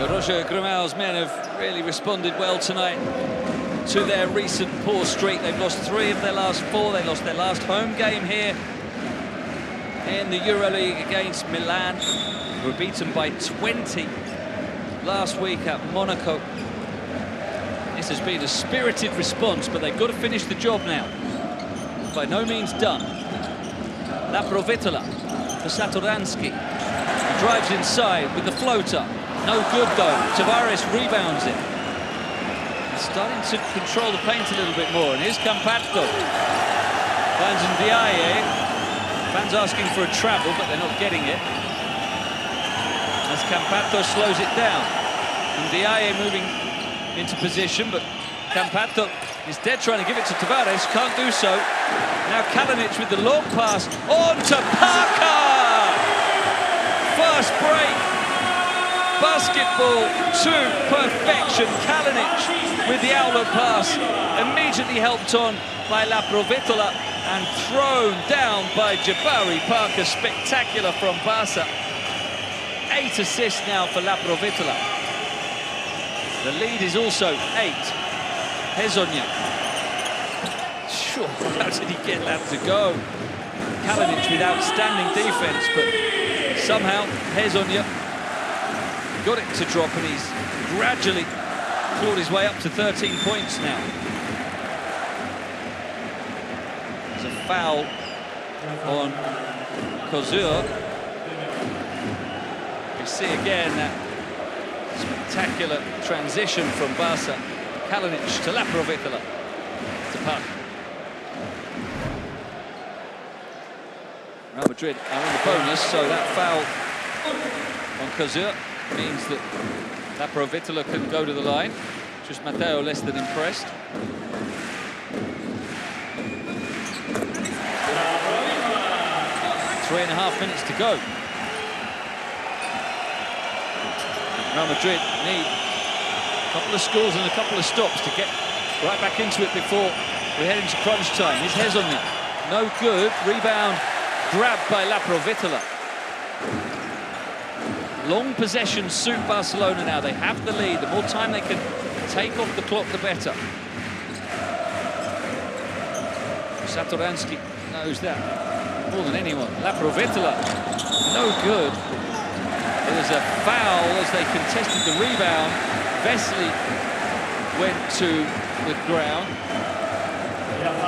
Roger Grimau's men have really responded well tonight to their recent poor streak. They've lost 3 of their last 4. They lost their last home game here in the EuroLeague against Milan. They were beaten by 20 last week at Monaco. This has been a spirited response, but they've got to finish the job now. By no means done. La Provetola for Satoransky. He drives inside with the floater. No good though. Tavares rebounds it. He's starting to control the paint a little bit more. And here's Campazzo. Finds Ndiaye. Fans asking for a travel, but they're not getting it. As Campazzo slows it down. And Diaye moving into position, but Campazzo is dead trying to give it to Tavares, can't do so. Now Kalinic with the long pass on to Parker! First break. Basketball to perfection. Kalinic with the outlet pass, immediately helped on by Laprovitola and thrown down by Jabari Parker. Spectacular from Barca. 8 assists now for Laprovitola. The lead is also 8. Hezonja. Sure, how did he get that to go? Kalinic with outstanding defense, but somehow Hezonja got it to drop, and he's gradually clawed his way up to 13 points now. There's a foul on Kozur. We see again that spectacular transition from Barca. Kalinic to Laprovitola to Park. Real Madrid are in the bonus, so that foul on Kozur means that Laprovitola can go to the line. Just Matteo less than impressed. Three and a half minutes to go. Real Madrid need a couple of scores and a couple of stops to get right back into it before we head into crunch time. Here's Hezonja. No good. Rebound grabbed by Laprovitola. Long possessions suit Barcelona now. They have the lead. The more time they can take off the clock, the better. Satoransky knows that more than anyone. Laprovitola, no good. It was a foul as they contested the rebound. Vesely went to the ground.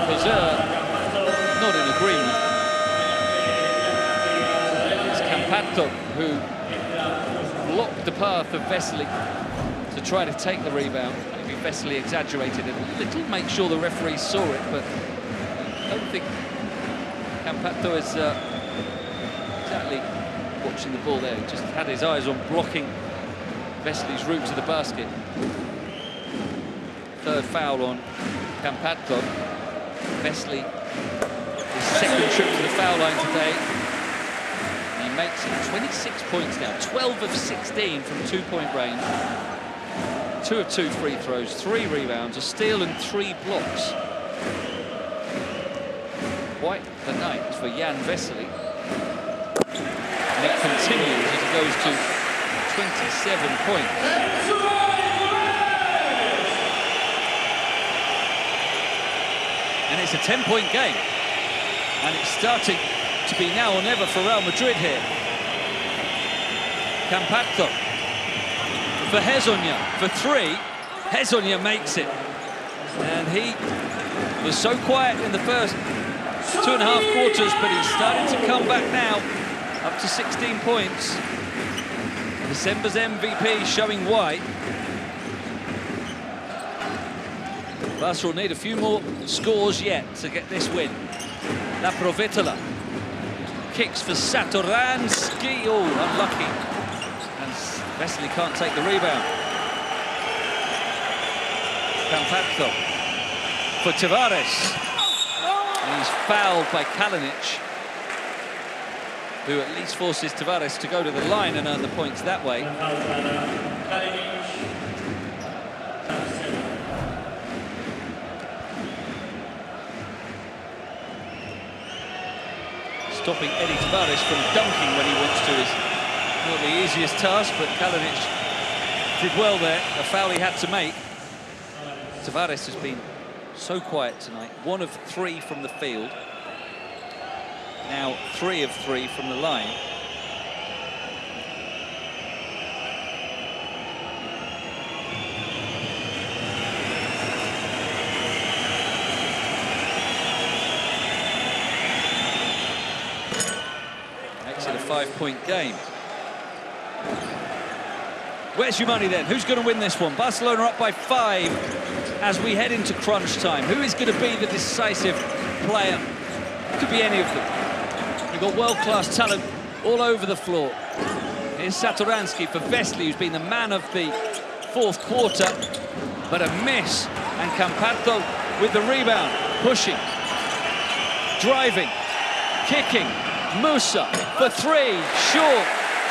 Kozur not in agreement. It's Campazzo who blocked the path of Vesely to try to take the rebound. Maybe Vesely exaggerated it a little, make sure the referee saw it, but I don't think Campazzo is exactly watching the ball there. He just had his eyes on blocking Vesely's route to the basket. Third foul on Campazzo. Vesely, his second trip to the foul line today. He makes it 26 points now, 12 of 16 from two-point range. 2 of 2 free throws, 3 rebounds, a steal and 3 blocks. Quite the night for Jan Vesely. And it continues as it goes to 27 points. And it's a 10-point game. And it's starting to be now or never for Real Madrid here. Campazzo for Hezonja for 3. Hezonja makes it. And he was so quiet in the first 2.5 quarters, but he's starting to come back now, up to 16 points. December's MVP showing why. Barca will need a few more scores yet to get this win. Laprovitola kicks for Satoransky. Oh, unlucky. And Vesely can't take the rebound. Campazzo for Tavares. And he's fouled by Kalinic, who at least forces Tavares to go to the line and earn the points that way. Stopping Eddie Tavares from dunking when he wants to is not the easiest task, but Kalinic did well there. A foul he had to make. Tavares has been so quiet tonight. 1 of 3 from the field. Now 3 of 3 from the line. Makes it a 5-point game. Where's your money then? Who's going to win this one? Barcelona up by 5 as we head into crunch time. Who is going to be the decisive player? Could be any of them. You've got world-class talent all over the floor. Here's Satoransky for Vesely, who's been the man of the fourth quarter, but a miss. And Campazzo with the rebound, pushing, driving, kicking. Musa for three, short.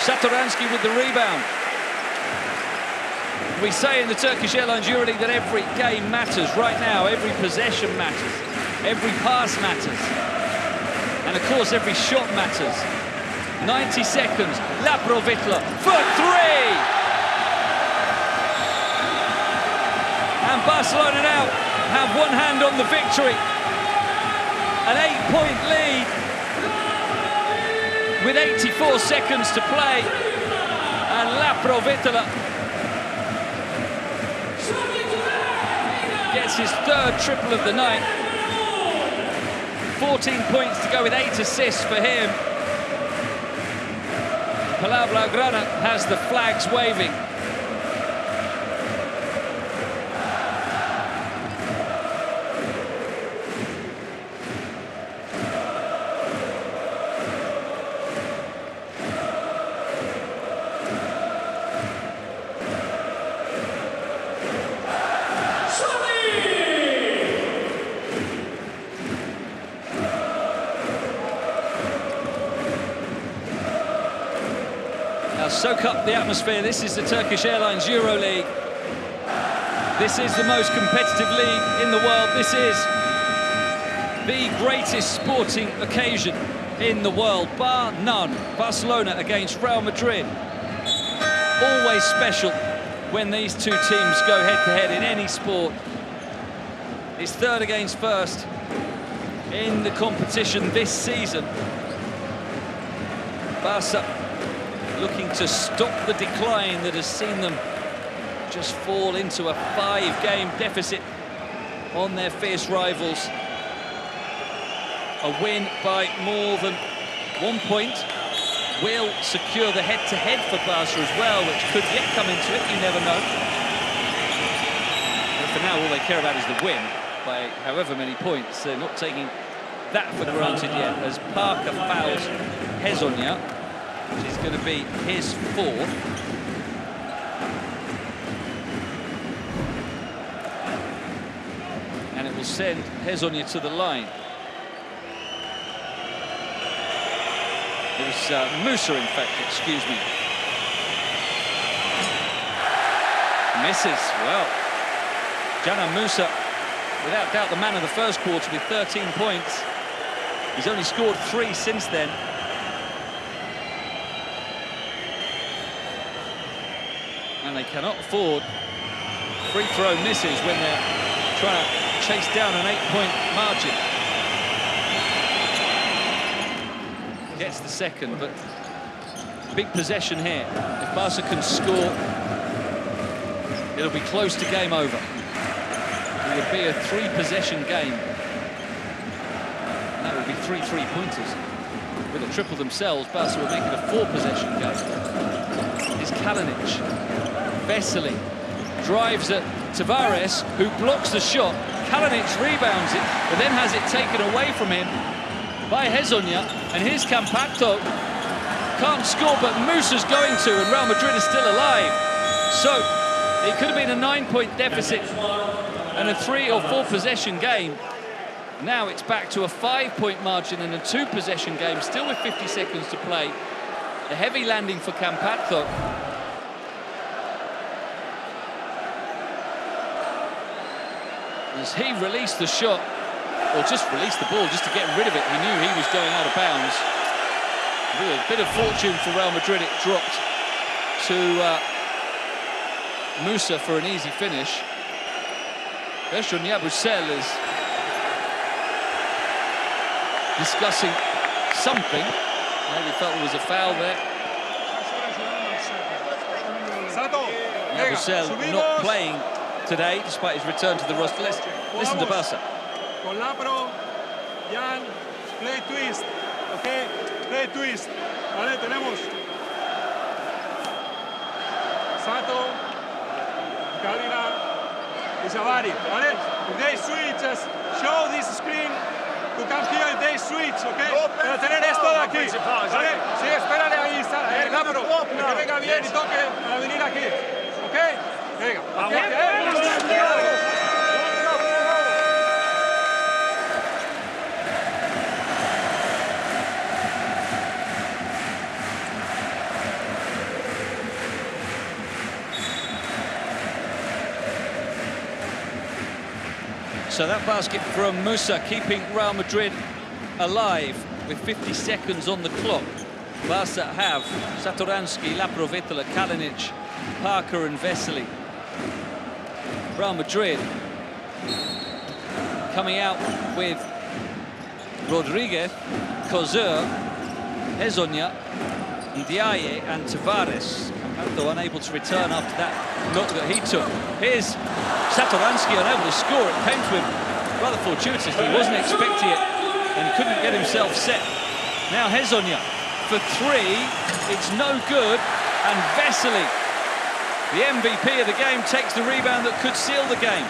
Satoransky with the rebound. We say in the Turkish Airlines EuroLeague that every game matters right now. Every possession matters. Every pass matters. And of course, every shot matters. 90 seconds. Laprovitla for three. And Barcelona now have one hand on the victory. An 8-point lead with 84 seconds to play. And Laprovitla gets his third triple of the night. 14 points to go with 8 assists for him. Palau Blaugrana has the flags waving. Soak up the atmosphere. This is the Turkish Airlines EuroLeague. This is the most competitive league in the world. This is the greatest sporting occasion in the world, bar none. Barcelona against Real Madrid. Always special when these two teams go head-to-head in any sport. It's third against first in the competition this season. Barca looking to stop the decline that has seen them just fall into a 5-game deficit on their fierce rivals. A win by more than 1 point will secure the head-to-head for Barca as well, which could yet come into it, you never know. But for now, all they care about is the win by however many points. They're not taking that for granted yet, as Parker fouls Hezonja, which is going to be his fourth. And it will send Hezonja to the line. It was Musa, in fact, excuse me. Misses, well. Canan Musa, without doubt, the man of the first quarter with 13 points. He's only scored 3 since then. And they cannot afford free throw misses when they're trying to chase down an 8-point margin. Gets the second, but big possession here. If Barca can score, it'll be close to game over. It would be a 3-possession game. That would be 3 three-pointers. With a triple themselves, Barca would make it a 4-possession game. Is Kalinic. Vesely drives at Tavares, who blocks the shot. Kalinic rebounds it, but then has it taken away from him by Hezonja. And here's Campazzo. Can't score, but Musa's going to, and Real Madrid is still alive. So it could have been a 9-point deficit and a 3 or 4 possession game. Now it's back to a 5-point margin and a 2-possession game, still with 50 seconds to play. A heavy landing for Campazzo. As he released the shot, or just released the ball just to get rid of it, he knew he was going out of bounds. With a bit of fortune for Real Madrid, it dropped to Musa for an easy finish. Sergio Llull is discussing something. Maybe felt there was a foul there. Llull not playing today, despite his return to the roster. Let's listen to Barca. Con Lapro, Jan, play twist, okay? Play twist. Vale, tenemos Sato, Kalina, y Javari, vale? If they switch, just show this screen to come here if they switch, okay? Para tener esto de aquí, ¿vale? Sí, espérale ahí, Lapro, que venga bien y toque para venir aquí, okay? So that basket from Musa keeping Real Madrid alive with 50 seconds on the clock. Barca have Satoransky, Laprovitala, Kalinic, Parker and Vesely. Real Madrid coming out with Rodriguez, Kozur, Hezonja, Ndiaye and Tavares. Campanto unable to return after that knock that he took. Here's Satoransky unable to score. It came to him rather fortuitously. He wasn't expecting it and couldn't get himself set. Now Hezonja for three. It's no good. And Vesely, the MVP of the game, takes the rebound that could seal the game.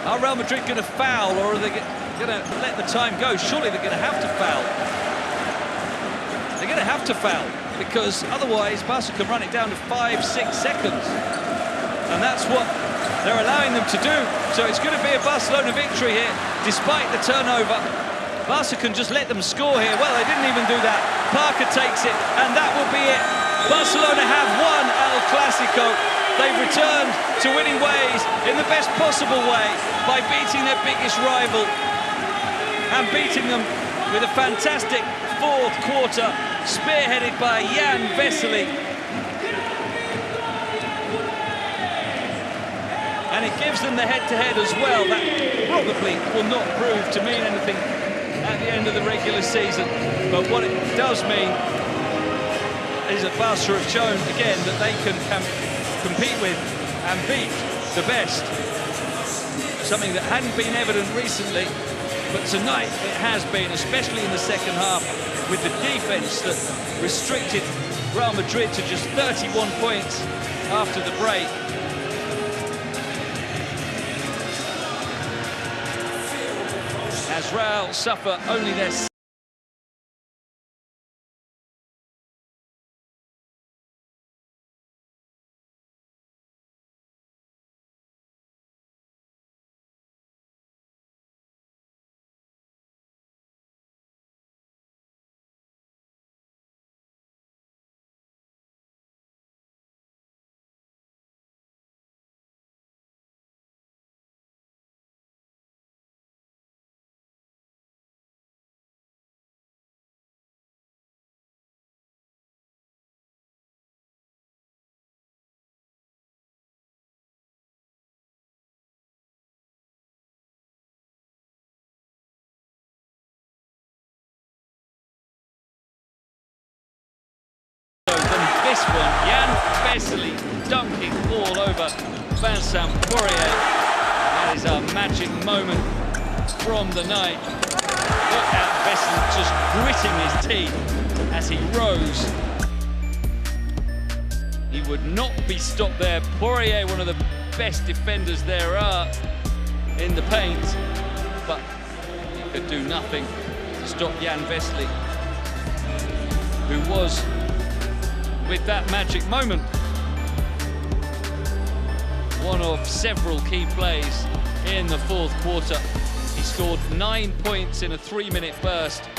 Are Real Madrid going to foul, or are they going to let the time go? Surely they're going to have to foul. They're going to have to foul, because otherwise Barca can run it down to 5-6 seconds. And that's what they're allowing them to do. So it's going to be a Barcelona victory here, despite the turnover. Barca can just let them score here. Well, they didn't even do that. Parker takes it, and that will be it. Barcelona have won El Clásico. They've returned to winning ways in the best possible way by beating their biggest rival and beating them with a fantastic fourth quarter, spearheaded by Jan Vesely. And it gives them the head-to-head as well. That probably will not prove to mean anything at the end of the regular season. But what it does mean is that Barca have shown again that they can compete with and beat the best. Something that hadn't been evident recently, but tonight it has been, especially in the second half, with the defense that restricted Real Madrid to just 31 points after the break. As Real suffer only their this one, Jan Vesely dunking all over Vincent Poirier. That is our magic moment from the night. Look at Vesely just gritting his teeth as he rose. He would not be stopped there. Poirier, one of the best defenders there are in the paint, but he could do nothing to stop Jan Vesely, who was with that magic moment one of several key plays in the fourth quarter. He scored 9 points in a 3-minute burst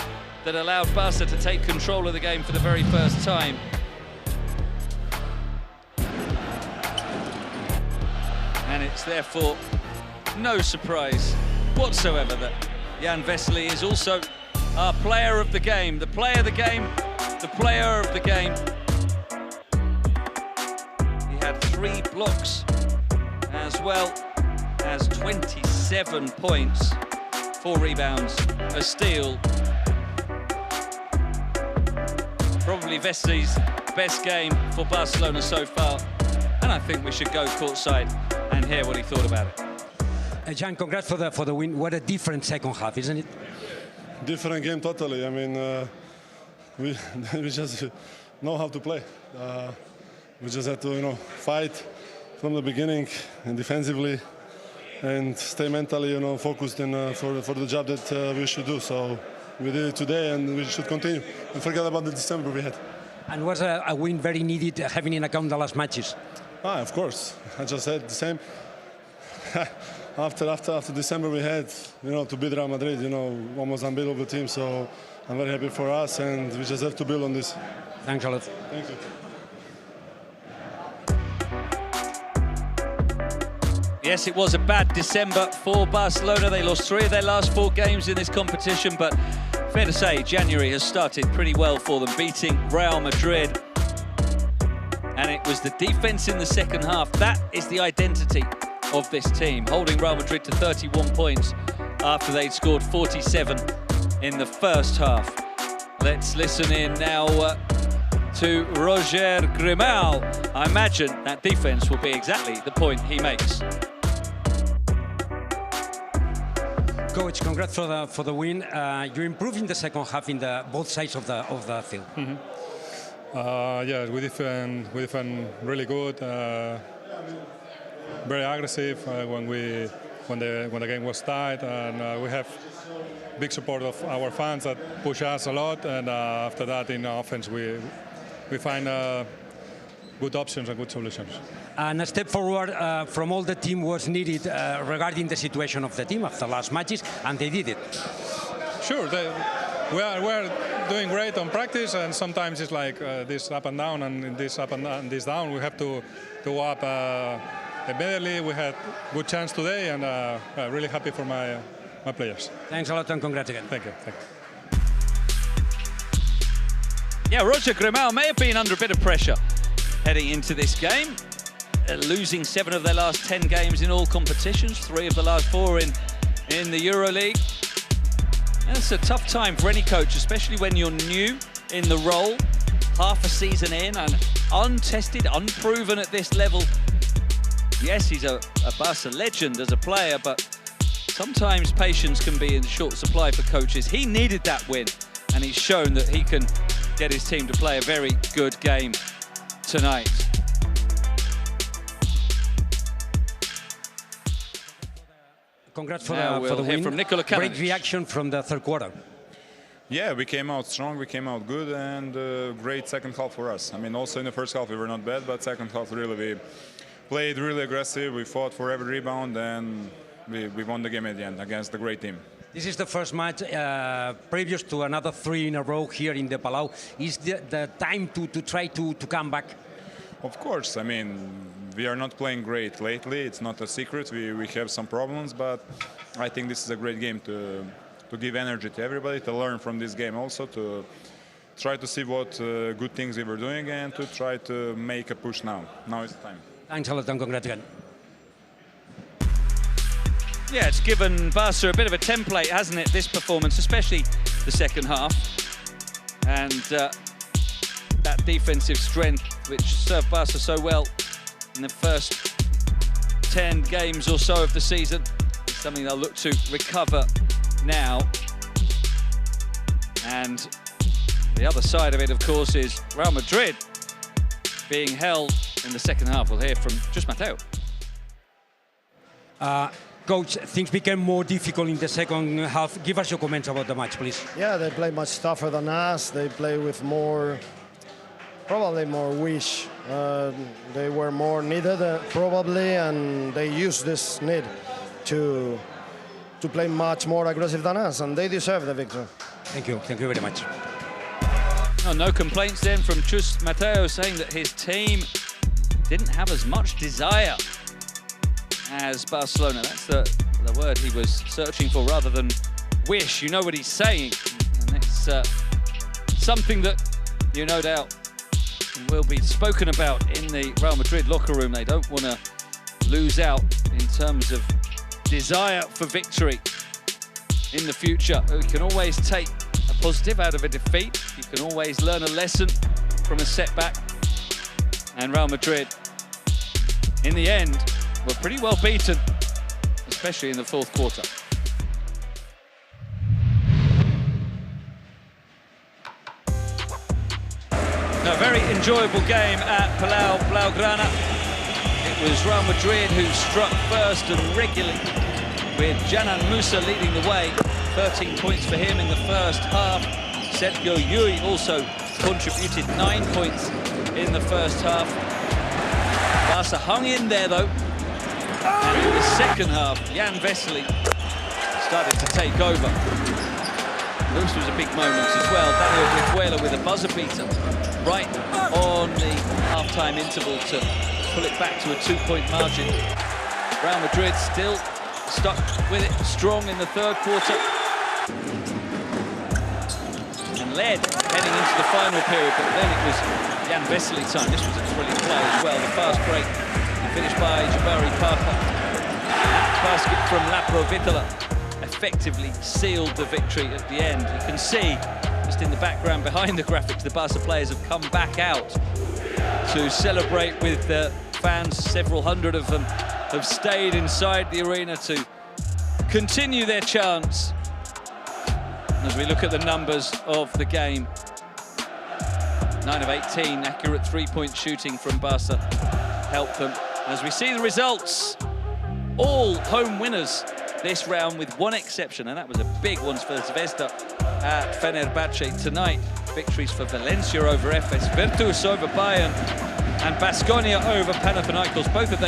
that allowed Barca to take control of the game for the very first time. And it's therefore no surprise whatsoever that Jan Vesely is also our player of the game, the player of the game, the player of the game. He had 3 blocks as well as 27 points, 4 rebounds, a steal. Probably Vesely's best game for Barcelona so far, and I think we should go courtside and hear what he thought about it. Jan, congrats for the win. What a different second half, isn't it? Different game totally. I mean, we just know how to play. We just had to, fight from the beginning and defensively, and stay mentally, focused and for the job that we should do. So we did it today, and we should continue and forget about the December we had. And was a win very needed, having in account the last matches. Of course. I just said the same. after December we had, to beat Real Madrid, almost unbeatable team. So I'm very happy for us, and we just have to build on this. Thanks a lot. Thank you. Yes, it was a bad December for Barcelona. They lost 3 of their last 4 games in this competition, but fair to say, January has started pretty well for them, beating Real Madrid. And it was the defense in the second half. That is the identity of this team, holding Real Madrid to 31 points after they'd scored 47 in the first half. Let's listen in now to Roger Grimau. I imagine that defense will be exactly the point he makes. Coach, congrats for the win. You improved in the second half in both sides of the field. Yeah, we defend really good, very aggressive when the game was tight, and we have big support of our fans that push us a lot. And after that, in offense, we find good options and good solutions. And a step forward from all the team was needed regarding the situation of the team after last matches, and they did it. Sure, we are doing great on practice, and sometimes it's like this up and down, and in this up and down, this down. We have to go up immediately. We had good chance today, and really happy for my players. Thanks a lot, and congrats again. Thank you. Thank you. Yeah, Roger Grimau may have been under a bit of pressure heading into this game, losing 7 of their last 10 games in all competitions, 3 of the last 4 in the EuroLeague. It's a tough time for any coach, especially when you're new in the role, half a season in and untested, unproven at this level. Yes, he's a Barca legend as a player, but sometimes patience can be in short supply for coaches. He needed that win, and he's shown that he can get his team to play a very good game tonight. Congrats for the win. From Nikola Mirotić. Great reaction from the third quarter. Yeah, we came out strong, we came out good, and great second half for us. I mean, also in the first half we were not bad, but second half really we played really aggressive. We fought for every rebound, and we won the game at the end against the great team. This is the first match previous to another 3 in a row here in the Palau. Is the time to try to come back? Of course. I mean, we are not playing great lately. It's not a secret. We have some problems, but I think this is a great game to give energy to everybody, to learn from this game also, to try to see what good things we were doing, and to try to make a push now. Now is the time. Thanks a lot, and congrats again. Yeah, it's given Barca a bit of a template, hasn't it, this performance, especially the second half. And that defensive strength, which served Barca so well in the first 10 games or so of the season, is something they'll look to recover now. And the other side of it, of course, is Real Madrid being held in the second half. We'll hear from just Mateo. Coach, things became more difficult in the second half. Give us your comments about the match, please. Yeah, they play much tougher than us. They play with probably more wish. They were more needed, probably, and they used this need to play much more aggressive than us, and they deserve the victory. Thank you very much. Oh, no complaints then from Chus Mateo, saying that his team didn't have as much desire as Barcelona. That's the word he was searching for rather than wish. You know what he's saying, and it's something that you no doubt will be spoken about in the Real Madrid locker room. They don't want to lose out in terms of desire for victory in the future. You can always take a positive out of a defeat. You can always learn a lesson from a setback. And Real Madrid, in the end, were pretty well beaten, especially in the fourth quarter. A very enjoyable game at Palau Blaugrana. It was Real Madrid who struck first and regularly, with Canan Musa leading the way. 13 points for him in the first half. Sergio Llull also contributed 9 points in the first half. Barca hung in there though. And in the second half, Jan Vesely started to take over. This was a big moment as well. Daniel Brizuela with a buzzer beater right on the half-time interval to pull it back to a 2-point margin. Real Madrid still stuck with it strong in the third quarter. And led heading into the final period, but then it was Jan Vesely time. This was a brilliant play as well. The fast break finished by Jabari Parker. That basket from Laprovitola effectively sealed the victory at the end. You can see, just in the background behind the graphics, the Barca players have come back out to celebrate with the fans. Several hundred of them have stayed inside the arena to continue their chants. As we look at the numbers of the game, 9 of 18, accurate three-point shooting from Barca helped them. As we see the results, all home winners this round with one exception, and that was a big one for Zvezda at Fenerbahce tonight. Victories for Valencia over Efes, Virtus over Bayern, and Baskonia over Panathinaikos. Both of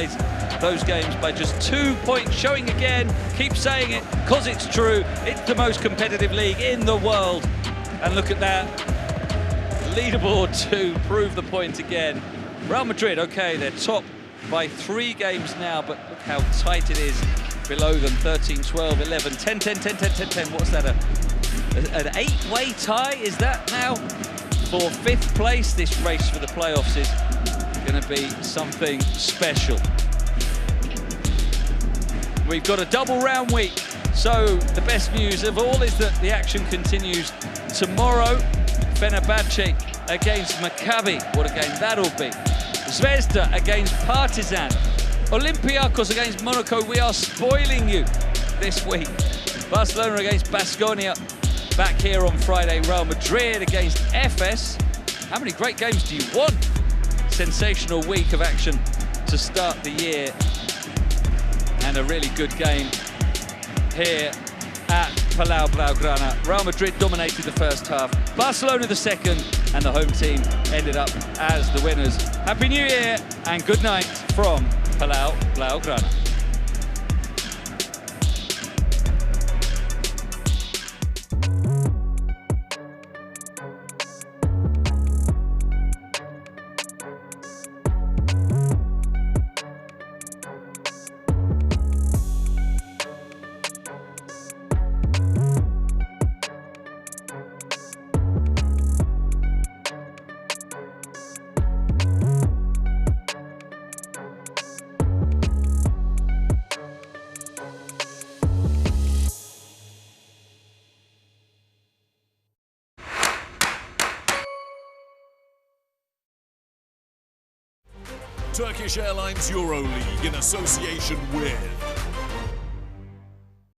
those games by just 2 points, showing again, keep saying it, because it's true, it's the most competitive league in the world. And look at that leaderboard to prove the point again. Real Madrid, okay, they're top by 3 games now, but look how tight it is below them. 13, 12, 11, 10, 10, 10, 10, 10, 10. What's that, an 8-way tie? Is that now for 5th place? This race for the playoffs is going to be something special. We've got a double round week, so the best news of all is that the action continues tomorrow. Fenerbahce against Maccabi, what a game that'll be. Zvezda against Partizan. Olympiacos against Monaco. We are spoiling you this week. Barcelona against Baskonia back here on Friday. Real Madrid against Efes. How many great games do you want? Sensational week of action to start the year. And a really good game here at Palau Blaugrana. Real Madrid dominated the first half, Barcelona the second, and the home team ended up as the winners. Happy New Year and good night from Palau Blaugrana. Turkish Airlines EuroLeague in association with